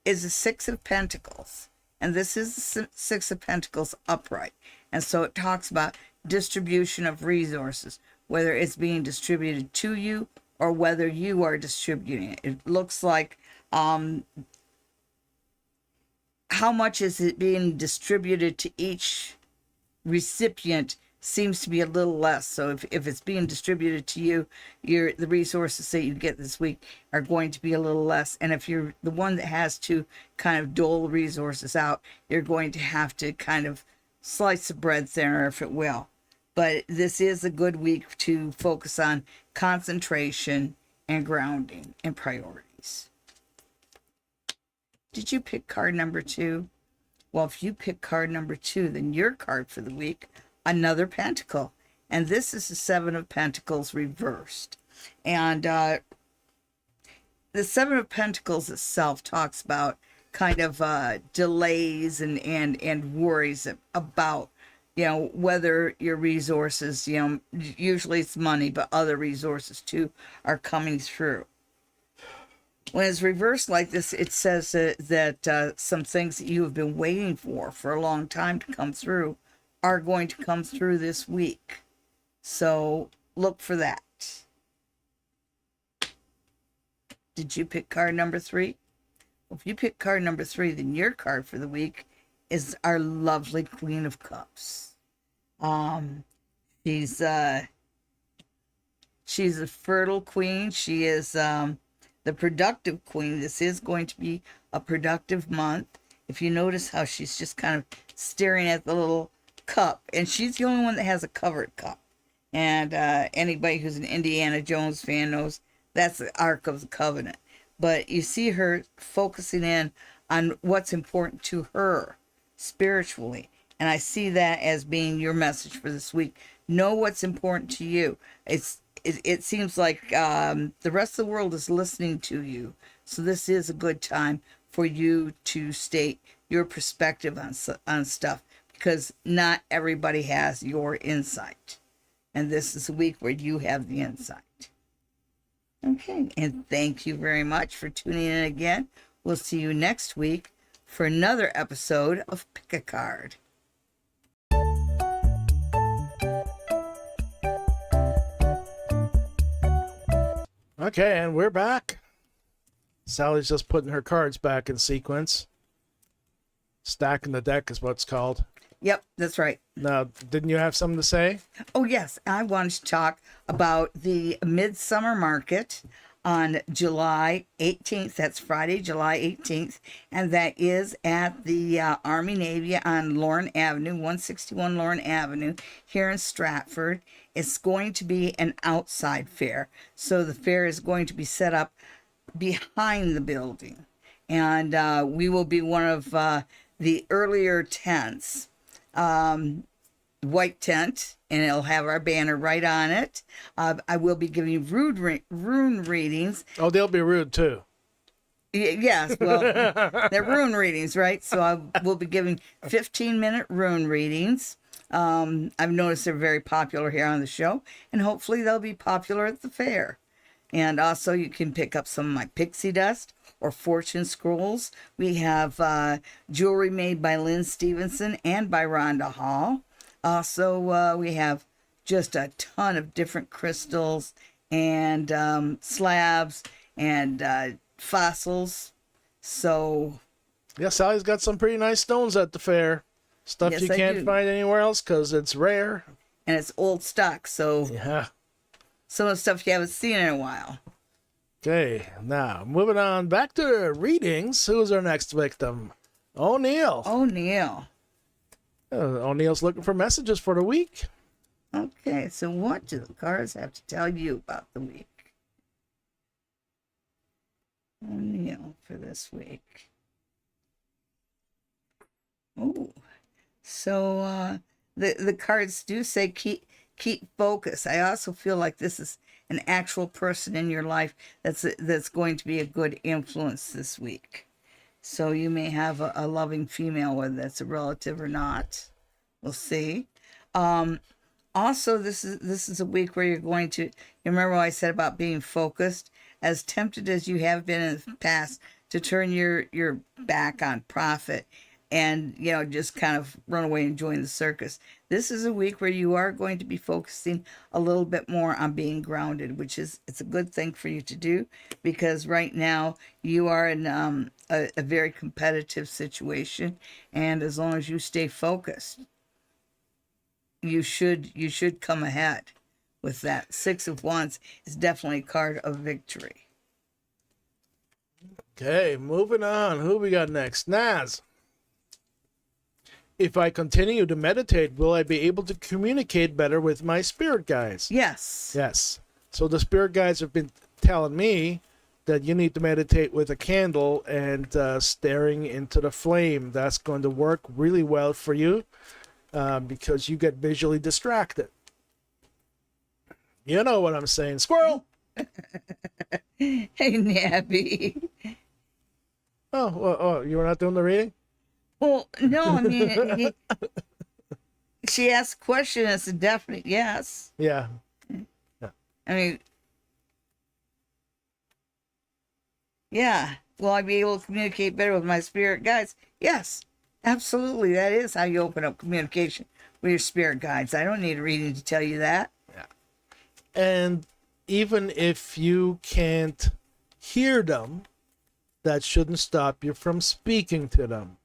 is the 6 of Pentacles. And this is the 6 of Pentacles upright. And so it talks about distribution of resources, whether it's being distributed to you or whether you are distributing it. It looks like how much is it being distributed to each recipient seems to be a little less. So if it's being distributed to you, the resources that you get this week are going to be a little less. And if you're the one that has to kind of dole resources out, you're going to have to kind of slice the bread thinner, if it will. But this is a good week to focus on concentration and grounding and priorities. Did you pick card number 2? Well, if you pick card number 2, then your card for the week, another pentacle. And this is the 7 of Pentacles reversed. And the 7 of Pentacles itself talks about kind of delays and worries about, whether your resources, usually it's money, but other resources too are coming through. When it's reversed like this, it says that some things that you have been waiting for a long time to come through are going to come through this week. So look for that. Did you pick card number 3? Well, if you pick card number 3, then your card for the week is our lovely Queen of Cups. She's a fertile queen. She is the productive queen. This is going to be a productive month. If you notice how she's just kind of staring at the little cup, and she's the only one that has a covered cup. And anybody who's an Indiana Jones fan knows that's the Ark of the Covenant. But you see her focusing in on what's important to her spiritually. And I see that as being your message for this week. Know what's important to you. It seems like the rest of the world is listening to you. So this is a good time for you to state your perspective on stuff, because not everybody has your insight. And this is a week where you have the insight. Okay, and thank you very much for tuning in again. We'll see you next week for another episode of Pick a Card. Okay, and we're back. Sally's just putting her cards back in sequence. Stacking the deck is what's called. Yep, that's right. Now, didn't you have something to say? Oh, yes. I wanted to talk about the Midsummer Market on July 18th. That's Friday, July 18th. And that is at the Army Navy on Lorne Avenue, 161 Lorne Avenue, here in Stratford. It's going to be an outside fair. So the fair is going to be set up behind the building. And we will be one of the earlier tents. White tent, and it'll have our banner right on it. I will be giving rune readings. Oh, they'll be rude too. Yes, well, they're rune readings, right? So I will be giving 15-minute rune readings. I've noticed they're very popular here on the show, and hopefully they'll be popular at the fair. And also you can pick up some of my pixie dust or fortune scrolls. We have jewelry made by Lynn Stevenson and by Rhonda Hall. Also, we have just a ton of different crystals and slabs and fossils. So, yeah, Sally's got some pretty nice stones at the fair. Stuff Yes, you I can't do. find anywhere else because it's rare. and it's old stock, so Yeah. some of the stuff you haven't seen in a while. Okay, now moving on back to readings. Who's our next victim? O'Neill. O'Neill. O'Neill's looking for messages for the week. Okay, so what do the cards have to tell you about the week? O'Neill for this week. Oh, so the cards do say keep focus. I also feel like this is an actual person in your life that's going to be a good influence this week. So you may have a loving female, whether that's a relative or not. We'll see. Also, this is a week where you're going to, you remember what I said about being focused? As tempted as you have been in the past to turn your back on profit and, just kind of run away and join the circus. This is a week where you are going to be focusing a little bit more on being grounded, it's a good thing for you to do, because right now you are in a very competitive situation, and as long as you stay focused, you should come ahead with that. Six of Wands is definitely a card of victory. Okay, moving on. Who we got next? Naz. If I continue to meditate, will I be able to communicate better with my spirit guides? Yes. Yes. So the spirit guides have been telling me that you need to meditate with a candle and staring into the flame. That's going to work really well for you because you get visually distracted. You know what I'm saying, squirrel? Hey, Nabby. Oh, you were not doing the reading? Well, no, I mean, she asked a question. It's a definite yes. Yeah. I mean, yeah. Will I be able to communicate better with my spirit guides? Yes, absolutely. That is how you open up communication with your spirit guides. I don't need a reading to tell you that. And even if you can't hear them, that shouldn't stop you from speaking to them.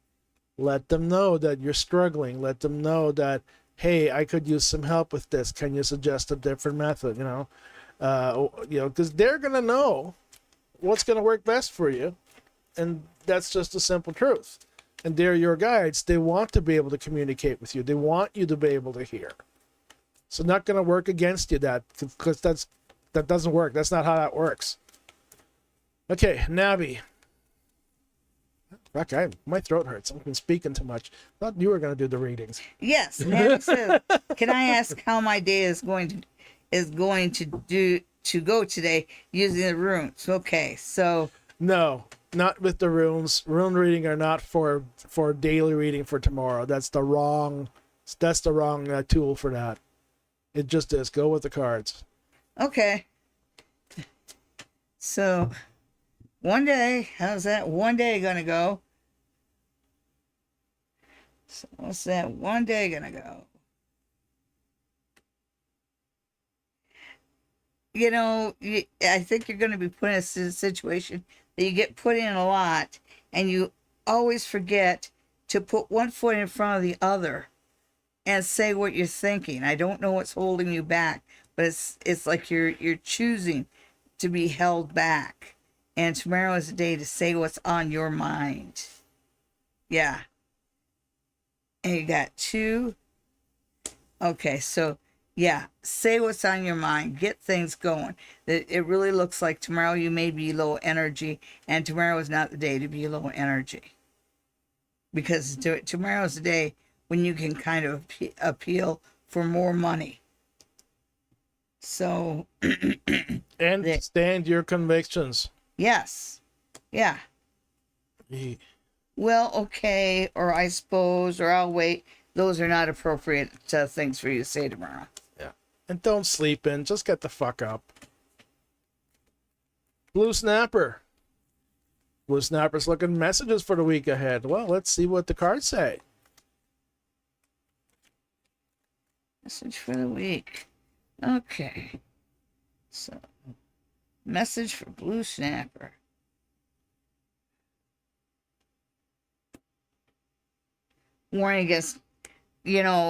Let them know that you're struggling. Let them know that, hey, I could use some help with this. Can you suggest a different method? Because they're gonna know what's gonna work best for you, and that's just a simple truth. And they're your guides. They want to be able to communicate with you. They want you to be able to hear. So not gonna work against you because that doesn't work. That's not how that works. Okay, Navi. Fuck, my throat hurts. I've been speaking too much. Thought you were gonna do the readings. Yes, Nanny says, can I ask how my day is going to go today using the runes? Okay, so No, not with the runes. Rune reading are not for daily reading for tomorrow. That's the wrong tool for that. It just is. Go with the cards. okay. So one day, how's that one day gonna go? So what's that one day gonna go? I think you're going to be put in a situation that you get put in a lot, and you always forget to put one foot in front of the other and say what you're thinking. I don't know what's holding you back, but it's like you're choosing to be held back. And tomorrow is the day to say what's on your mind. Yeah. And you got 2. Okay, so yeah, say what's on your mind. Get things going. It really looks like tomorrow you may be low energy, and tomorrow is not the day to be low energy. Because tomorrow is the day when you can kind of appeal for more money. So. And stand your convictions. Yes. Yeah. Well, okay, or I suppose, or I'll wait. Those are not appropriate things for you to say tomorrow. Yeah. And don't sleep in. Just get the fuck up. Blue Snapper. Blue Snapper's looking messages for the week ahead. Well, let's see what the cards say. Message for the week. Okay. So, message for Blue Snapper. Warning against, I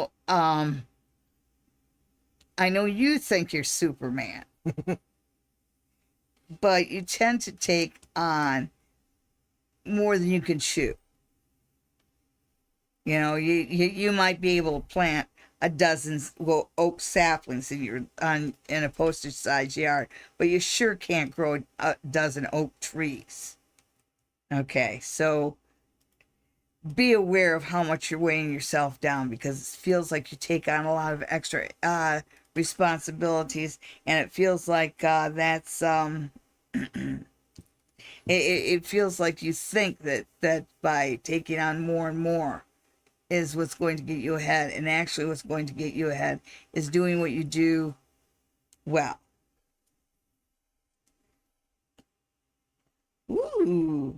know you think you're Superman, but you tend to take on more than you can chew. You might be able to plant a dozen oak saplings in a postage size yard, but you sure can't grow a dozen oak trees. Okay, so be aware of how much you're weighing yourself down, because it feels like you take on a lot of extra responsibilities, and it feels like that's it feels like you think that by taking on more and more is what's going to get you ahead, and actually what's going to get you ahead is doing what you do well. Ooh.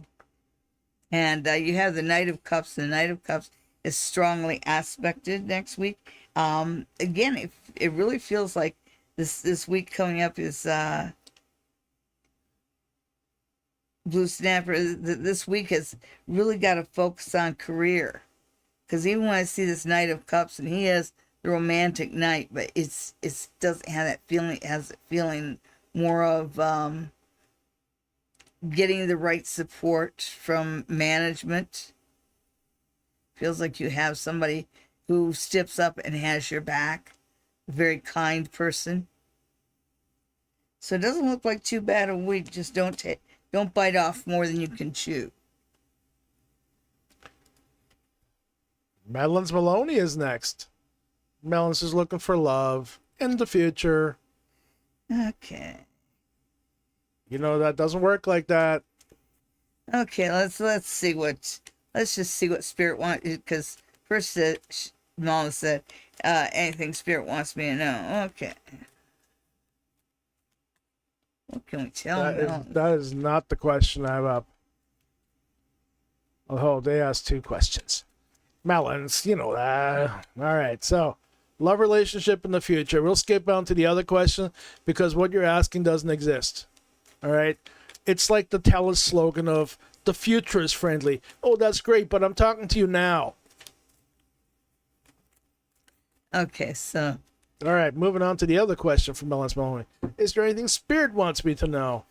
And you have the Knight of Cups. The Knight of Cups is strongly aspected next week. Again, it really feels like this week coming up is Blue Snapper. This week has really got to focus on career, because even when I see this Knight of Cups, and he has the romantic knight, but it doesn't have that feeling. It has a feeling more of getting the right support from management. Feels like you have somebody who steps up and has your back. A very kind person. So it doesn't look like too bad a week. Just don't bite off more than you can chew. Madeline's Maloney is next. Melons is looking for love in the future. Okay. That doesn't work like that. Okay, let's just see what Spirit wants, because first Mama said anything Spirit wants me to know. Okay, what can we tell Mel? That is not the question I'm up. Oh, they asked two questions. Melons, you know that. All right, so love relationship in the future. We'll skip on to the other question because what you're asking doesn't exist. All right, it's like the TELUS slogan of the future is friendly. Oh, that's great, but I'm talking to you now. Okay, so All right, moving on to the other question from Melons Maloney. Is there anything Spirit wants me to know?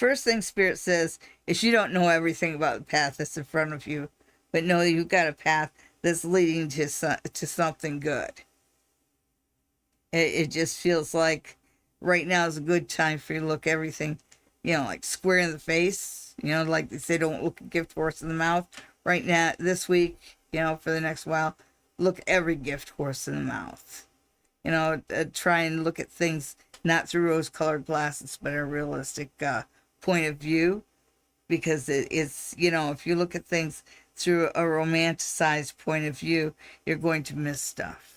first thing Spirit says is you don't know everything about the path that's in front of you, but know that you've got a path that's leading to something good. It just feels like right now is a good time for you to look everything, like square in the face. Like they say, don't look a gift horse in the mouth. Right now, this week, for the next while, look every gift horse in the mouth. Try and look at things not through rose-colored glasses, but a realistic point of view. Because it's, if you look at things through a romanticized point of view, you're going to miss stuff.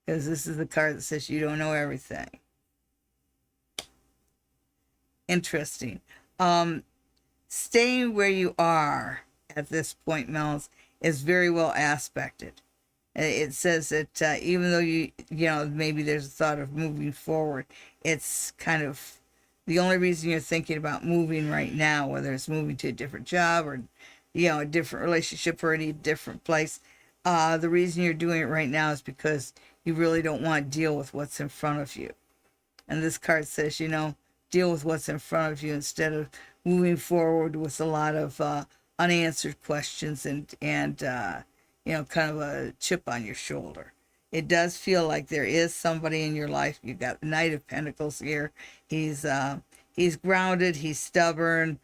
Because this is the card that says you don't know everything. Interesting. Staying where you are at this point, Mel's, is very well aspected. It says that even though maybe there's a thought of moving forward, it's kind of the only reason you're thinking about moving right now, whether it's moving to a different job or, a different relationship or any different place. The reason you're doing it right now is because you really don't want to deal with what's in front of you. And this card says, deal with what's in front of you instead of moving forward with a lot of unanswered questions and kind of a chip on your shoulder. It does feel like there is somebody in your life. You've got the Knight of Pentacles here. He's grounded. He's stubborn.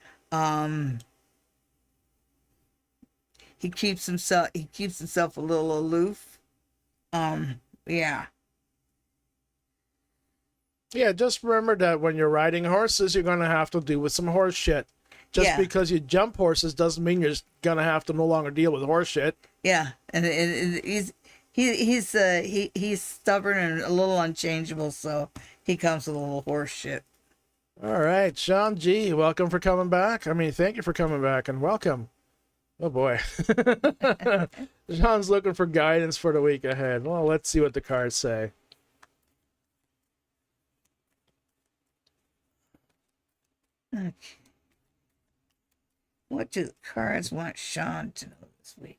He keeps himself a little aloof. Yeah. Yeah, just remember that when you're riding horses, you're going to have to deal with some horse shit. Just because you jump horses doesn't mean you're going to have to no longer deal with horse shit. Yeah, and he's stubborn and a little unchangeable, so he comes with a little horse shit. All right, Sean G, welcome for coming back. Thank you for coming back and welcome. Oh boy. Sean's looking for guidance for the week ahead. Well, let's see what the cards say. Okay. What do the cards want Sean to know this week?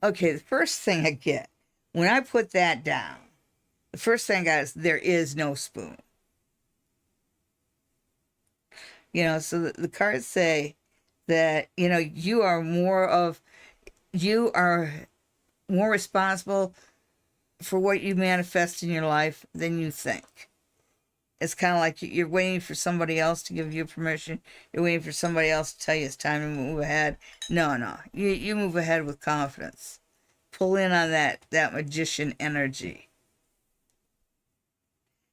Okay, the first thing I get, when I put that down, the first thing I got is there is no spoon. So the cards say that, you are more responsible for what you manifest in your life than you think. It's kind of like you're waiting for somebody else to give you permission. You're waiting for somebody else to tell you it's time to move ahead. No. You move ahead with confidence. Pull in on that magician energy.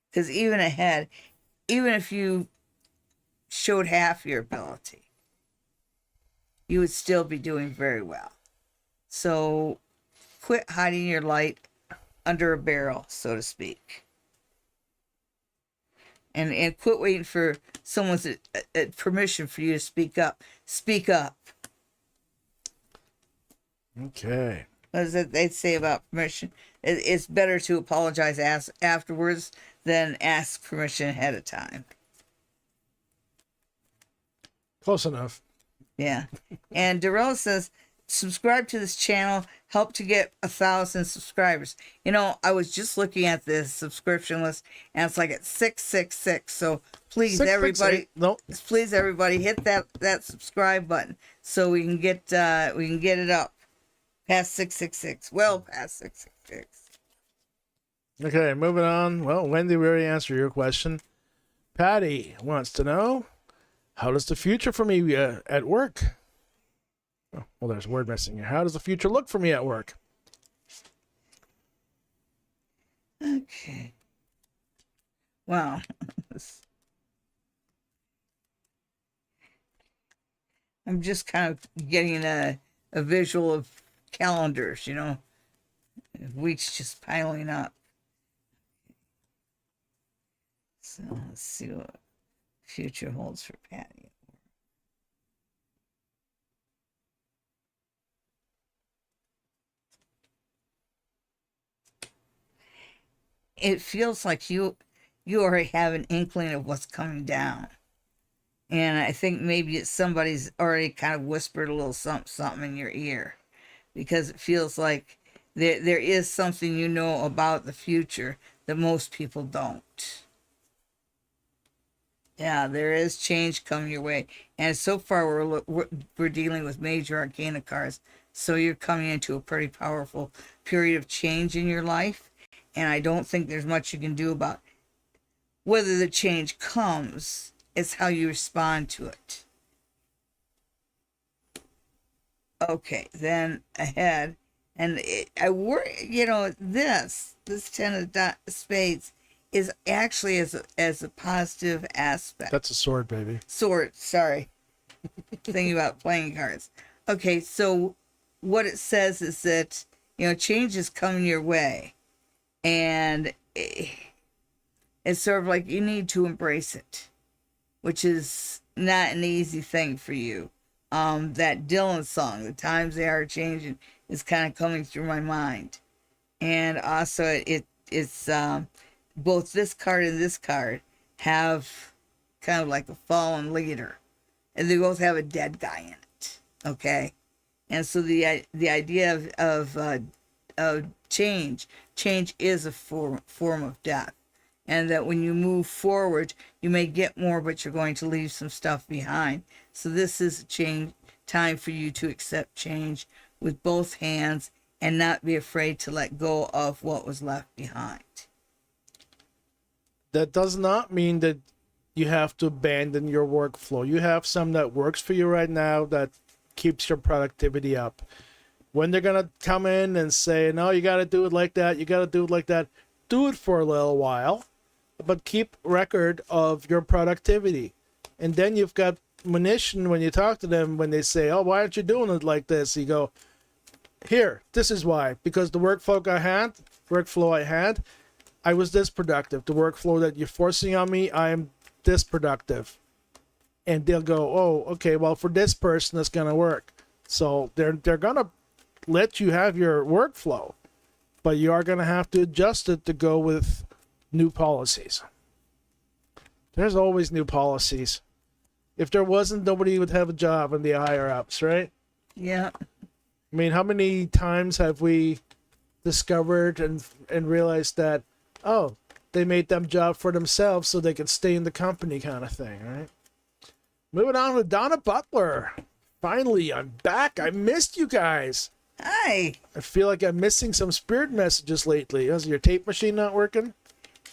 Because even if you showed half your ability, you would still be doing very well. So quit hiding your light under a barrel, so to speak. And quit waiting for someone's permission for you to speak up. Speak up. Okay. What is it they say about permission? It's better to apologize afterwards than ask permission ahead of time. Close enough. Yeah. And Darrell says subscribe to this channel, help to get 1,000 subscribers. You know, I was just looking at this subscription list and it's like at 666. So please, everybody, No, please everybody hit that subscribe button so we can get it up past 666. Well past 666. okay, moving on. Well, Wendy, we already answered your question. Patty wants to know, how does the future for me at work? Oh, well, there's a word missing here. How does the future look for me at work? Okay. Wow. I'm just kind of getting a visual of calendars, you know, weeks just piling up. So let's see what future holds for Patty. It feels like you already have an inkling of what's coming down. And I think maybe it's somebody's already kind of whispered a little something in your ear, because it feels like there is something you know about the future that most people don't. Yeah, there is change coming your way. And so far we're dealing with major arcana cards. So you're coming into a pretty powerful period of change in your life. And I don't think there's much you can do about whether the change comes. It's how you respond to it. Okay, then ahead. And I worry, you know, this 10 of spades is actually as a positive aspect. That's a sword, baby. Sword, sorry. Thinking about playing cards. Okay, so what it says is that, you know, change is coming your way. And it's sort of like you need to embrace it, which is not an easy thing for you. That Dylan song, "The Times They Are Changing," is kind of coming through my mind. And also it's both this card and this card have kind of like a fallen leader, and they both have a dead guy in it. Okay, and so the idea of change is a form of death, and that when you move forward, you may get more, but you're going to leave some stuff behind. So this is a time for you to accept change with both hands and not be afraid to let go of what was left behind. That does not mean that you have to abandon your workflow. You have some that works for you right now that keeps your productivity up. When they're going to come in and say, no, you got to do it like that, you got to do it like that, do it for a little while, but keep record of your productivity. And then you've got munition when you talk to them, when they say, oh, why aren't you doing it like this? You go, here, this is why. Because the workflow I had, I was this productive. The workflow that you're forcing on me, I am this productive. And they'll go, oh, okay, well, for this person, it's going to work. So they're going to let you have your workflow, but you are going to have to adjust it to go with new policies. There's always new policies. If there wasn't, nobody would have a job in the higher ups, right? Yeah. I mean, how many times have we discovered and realized that, oh, they made them job for themselves so they could stay in the company, kind of thing, right? Moving on with Donna Butler. Finally, I'm back. I missed you guys. Hi. I feel like I'm missing some spirit messages lately. Is your tape machine not working?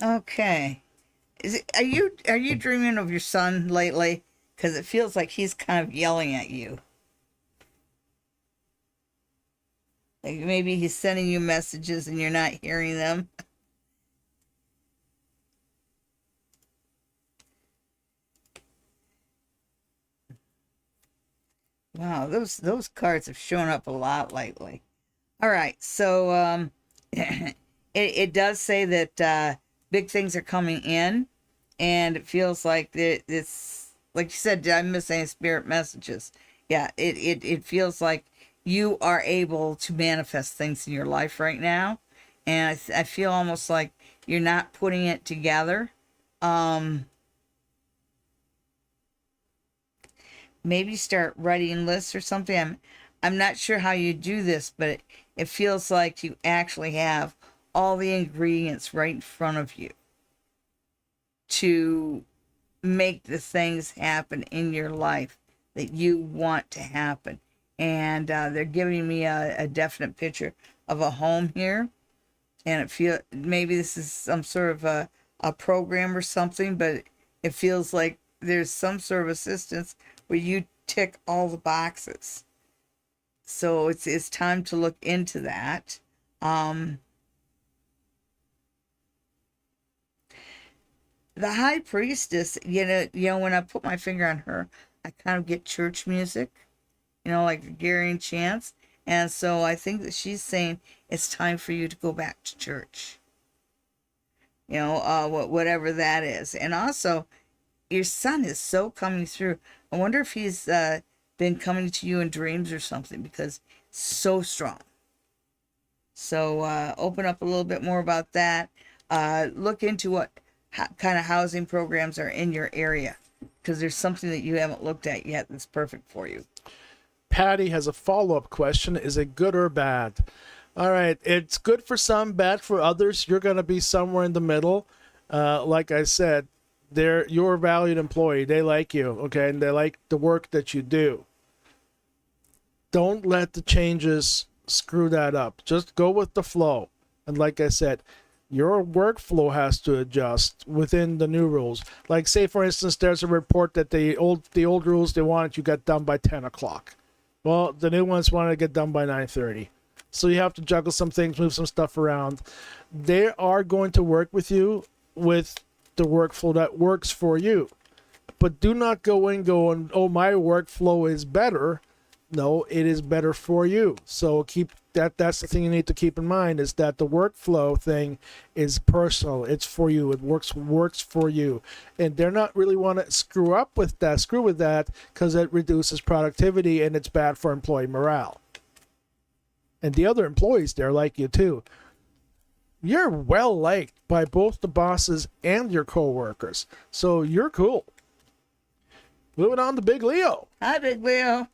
Okay. Are you dreaming of your son lately? Because it feels like he's kind of yelling at you. Like maybe he's sending you messages and you're not hearing them. Wow, those cards have shown up a lot lately. All right, so it does say that big things are coming in, and it feels like it's like you said. Did I miss any spirit messages? Yeah, it feels like you are able to manifest things in your life right now, and I feel almost like you're not putting it together. Maybe start writing lists or something. I'm not sure how you do this, but it feels like you actually have all the ingredients right in front of you to make the things happen in your life that you want to happen. And they're giving me a definite picture of a home here. And it feel maybe this is some sort of a program or something, but it feels like there's some sort of assistance where you tick all the boxes. So it's time to look into that. The high priestess, when I put my finger on her, I kind of get church music, like Gregorian chants. And so I think that she's saying it's time for you to go back to church. Whatever that is. And also, your son is so coming through. I wonder if he's been coming to you in dreams or something, because so strong. So open up a little bit more about that. Look into what kind of housing programs are in your area, because there's something that you haven't looked at yet that's perfect for you. Patty has a follow-up question. Is it good or bad? All right. It's good for some, bad for others. You're going to be somewhere in the middle. Like I said, you're a valued employee. They like you, okay? And they like the work that you do. Don't let the changes screw that up. Just go with the flow. And like I said, your workflow has to adjust within the new rules. Like, say, for instance, there's a report that the old rules, they wanted you got done by 10 o'clock. Well, the new ones wanted to get done by 9:30. So you have to juggle some things, move some stuff around. They are going to work with you with the workflow that works for you. But do not go in going, oh, my workflow is better. No, it is better for you. So that's the thing you need to keep in mind, is that the workflow thing is personal. It's for you. It works for you. And they're not really want to screw with that, because it reduces productivity and it's bad for employee morale. And the other employees there like you too. You're well liked by both the bosses and your coworkers. So you're cool. Moving on to Big Leo. Hi, Big Leo.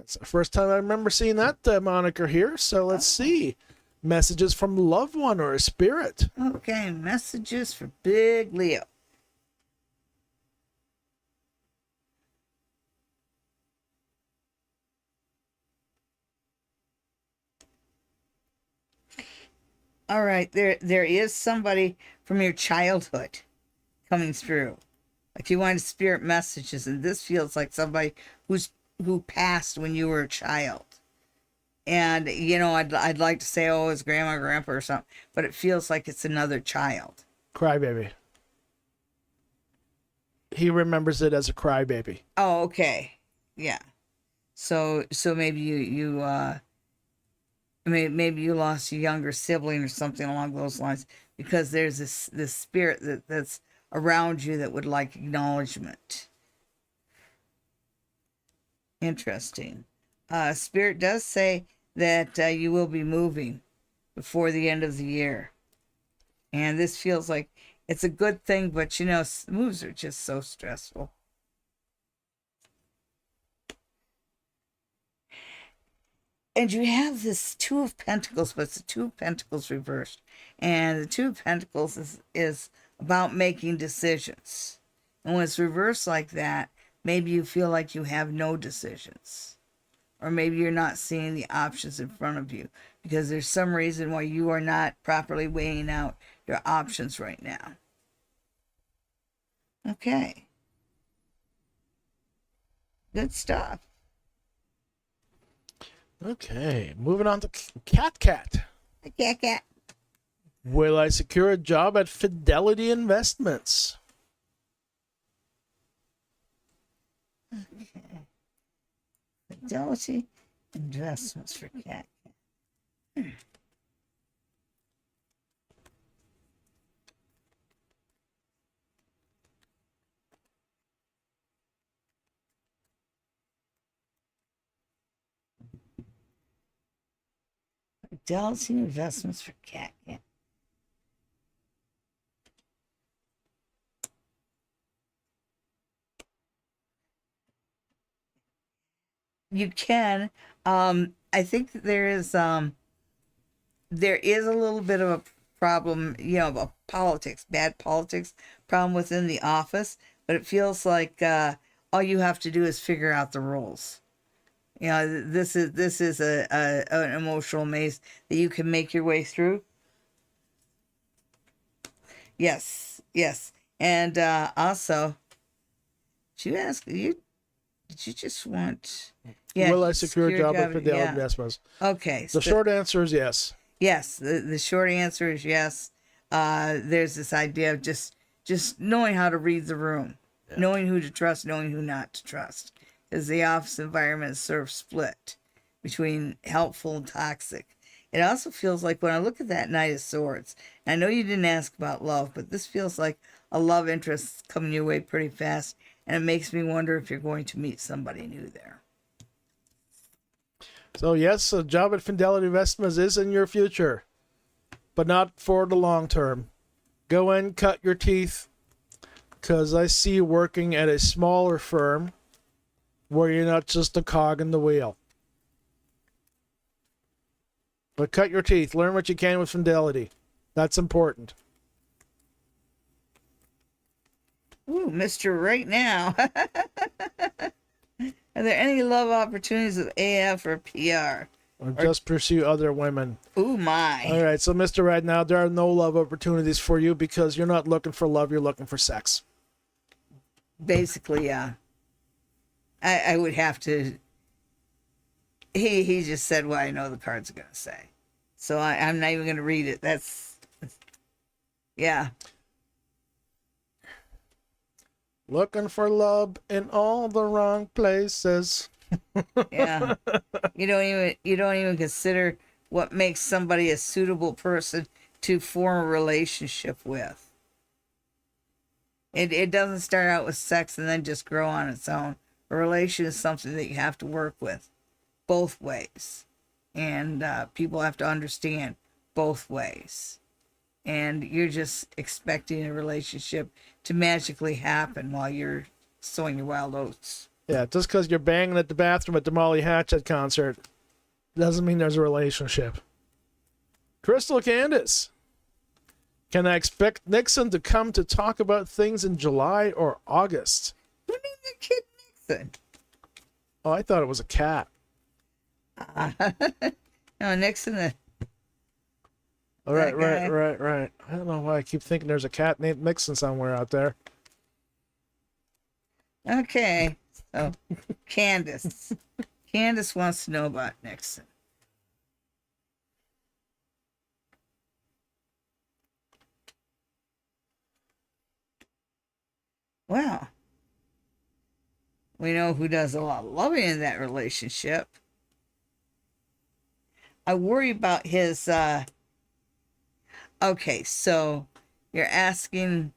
It's the first time I remember seeing that moniker here. So let's see. Messages from a loved one or a spirit. Okay, messages for Big Leo. All right, there is somebody from your childhood coming through. Like, you wanted spirit messages, and this feels like somebody who passed when you were a child. And I'd like to say, oh, it's grandma or grandpa or something, but it feels like it's another child. Crybaby. He remembers it as a crybaby. Oh, okay. Yeah. So maybe maybe you lost a younger sibling or something along those lines, because there's this spirit that's around you that would like acknowledgement. Interesting. Spirit does say that you will be moving before the end of the year. And this feels like it's a good thing, but moves are just so stressful. And you have this Two of Pentacles, but it's the Two of Pentacles reversed. And the Two of Pentacles is about making decisions. And when it's reversed like that, maybe you feel like you have no decisions. Or maybe you're not seeing the options in front of you, because there's some reason why you are not properly weighing out your options right now. Okay. Good stuff. Okay, moving on to Cat. Cat. Will I secure a job at Fidelity Investments? Okay. Fidelity Investments for Cat. Fidelity Investments for Cat. you can. I think that there is a little bit of a problem, a bad politics problem within the office, but it feels like all you have to do is figure out the rules. This is an emotional maze that you can make your way through. Yes, yes, and also, did you ask you? Did you just want? Yeah, Will I secure a job at Fidelity Yeah. Investments? Okay. The short answer is yes. Yes, the short answer is yes. There's this idea of just knowing how to read the room, knowing who to trust, knowing who not to trust, because the office environment is sort of split between helpful and toxic. It also feels like when I look at that Knight of Swords, and I know you didn't ask about love, but this feels like a love interest coming your way pretty fast, and it makes me wonder if you're going to meet somebody new there. So yes, a job at Fidelity Investments is in your future, but not for the long term. Go in, cut your teeth, because I see you working at a smaller firm where you're not just a cog in the wheel. But cut your teeth. Learn what you can with Fidelity. That's important. Ooh, Mr. Right Now. Are there any love opportunities with AF or PR? Or just pursue other women. Ooh, my. All right, so Mr. Right Now, there are no love opportunities for you because you're not looking for love, you're looking for sex. Basically, yeah. I would have to. He just said what I know the cards are going to say. So I'm not even going to read it. That's yeah. Looking for love in all the wrong places. Yeah. You don't even consider what makes somebody a suitable person to form a relationship with. It doesn't start out with sex and then just grow on its own. A relation is something that you have to work with both ways. And people have to understand both ways. And you're just expecting a relationship to magically happen while you're sowing your wild oats. Yeah, just because you're banging at the bathroom at the Molly Hatchet concert doesn't mean there's a relationship. Crystal Candace. Can I expect Nixon to come to talk about things in July or August? What do you mean the kid Nixon? Oh, I thought it was a cat. No, Nixon. All right, That guy. right. I don't know why I keep thinking there's a cat named Nixon somewhere out there. Okay. So, Candace. Candace wants to know about Nixon. Well, we know who does a lot of loving in that relationship. I worry about his okay, so you're asking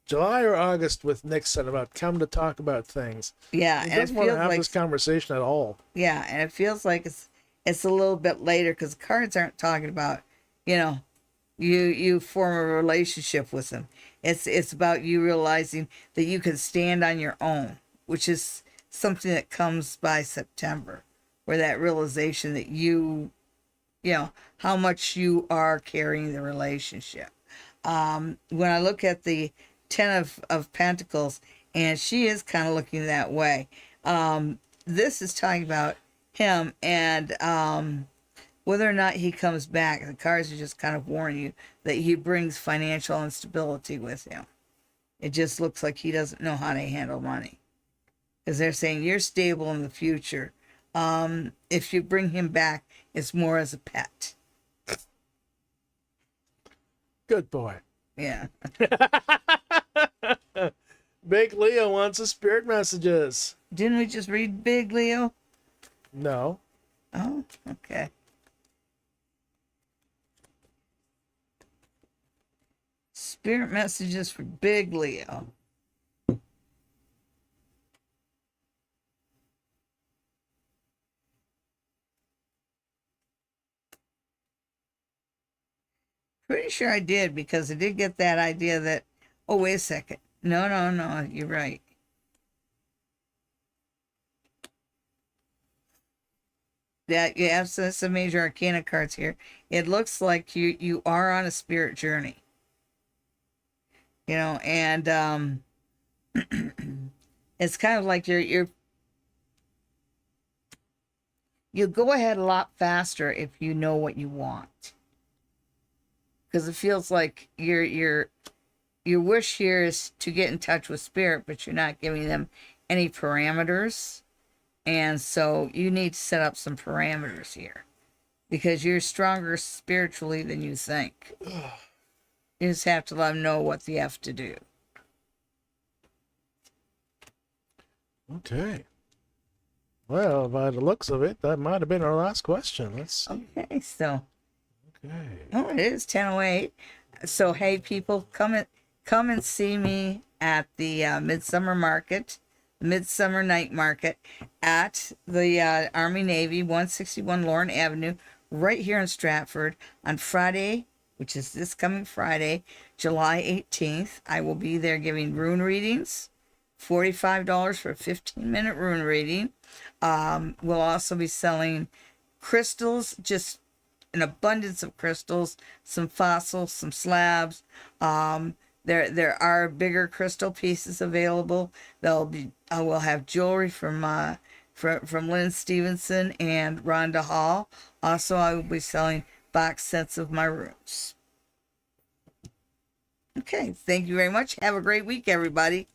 July or August with Nixon about come to talk about things. yeah, He and it doesn't want to feels have like this conversation at all. yeah, and it feels like it's a little bit later because the cards aren't talking about, you form a relationship with him. It's about you realizing that you can stand on your own, which is something that comes by September, where that realization that how much you are carrying the relationship. When I look at the Ten of Pentacles, and she is kind of looking that way. This is talking about him and whether or not he comes back. The cards are just kind of warning you that he brings financial instability with him. It just looks like he doesn't know how to handle money. Because they're saying you're stable in the future. If you bring him back, it's more as a pet. Good boy. Yeah. Big Leo wants his spirit messages. Didn't we just read Big Leo? No. Oh, okay. Spirit messages for Big Leo. Pretty sure I did because I did get that idea that, oh, wait a second. No, you're right. That you have some major arcana cards here. It looks like you are on a spirit journey. And it's kind of like you go ahead a lot faster if you know what you want. Because it feels like your wish here is to get in touch with spirit, but you're not giving them any parameters. And so you need to set up some parameters here because you're stronger spiritually than you think. You just have to let them know what they have to do. Okay. Well, by the looks of it, that might have been our last question. Let's see. Okay, so Okay. oh, it is 10:08. So hey, people, come and see me at the Midsummer Market, Midsummer Night Market at the Army Navy, 161 Lauren Avenue, right here in Stratford on Friday, which is this coming Friday, July 18th. I will be there giving rune readings, $45 for a 15-minute rune reading. We'll also be selling crystals, just an abundance of crystals, some fossils, some slabs. There are bigger crystal pieces available. We'll have jewelry from Lynn Stevenson and Rhonda Hall. Also, I will be selling box sets of my runes. Okay, thank you very much. Have a great week, everybody.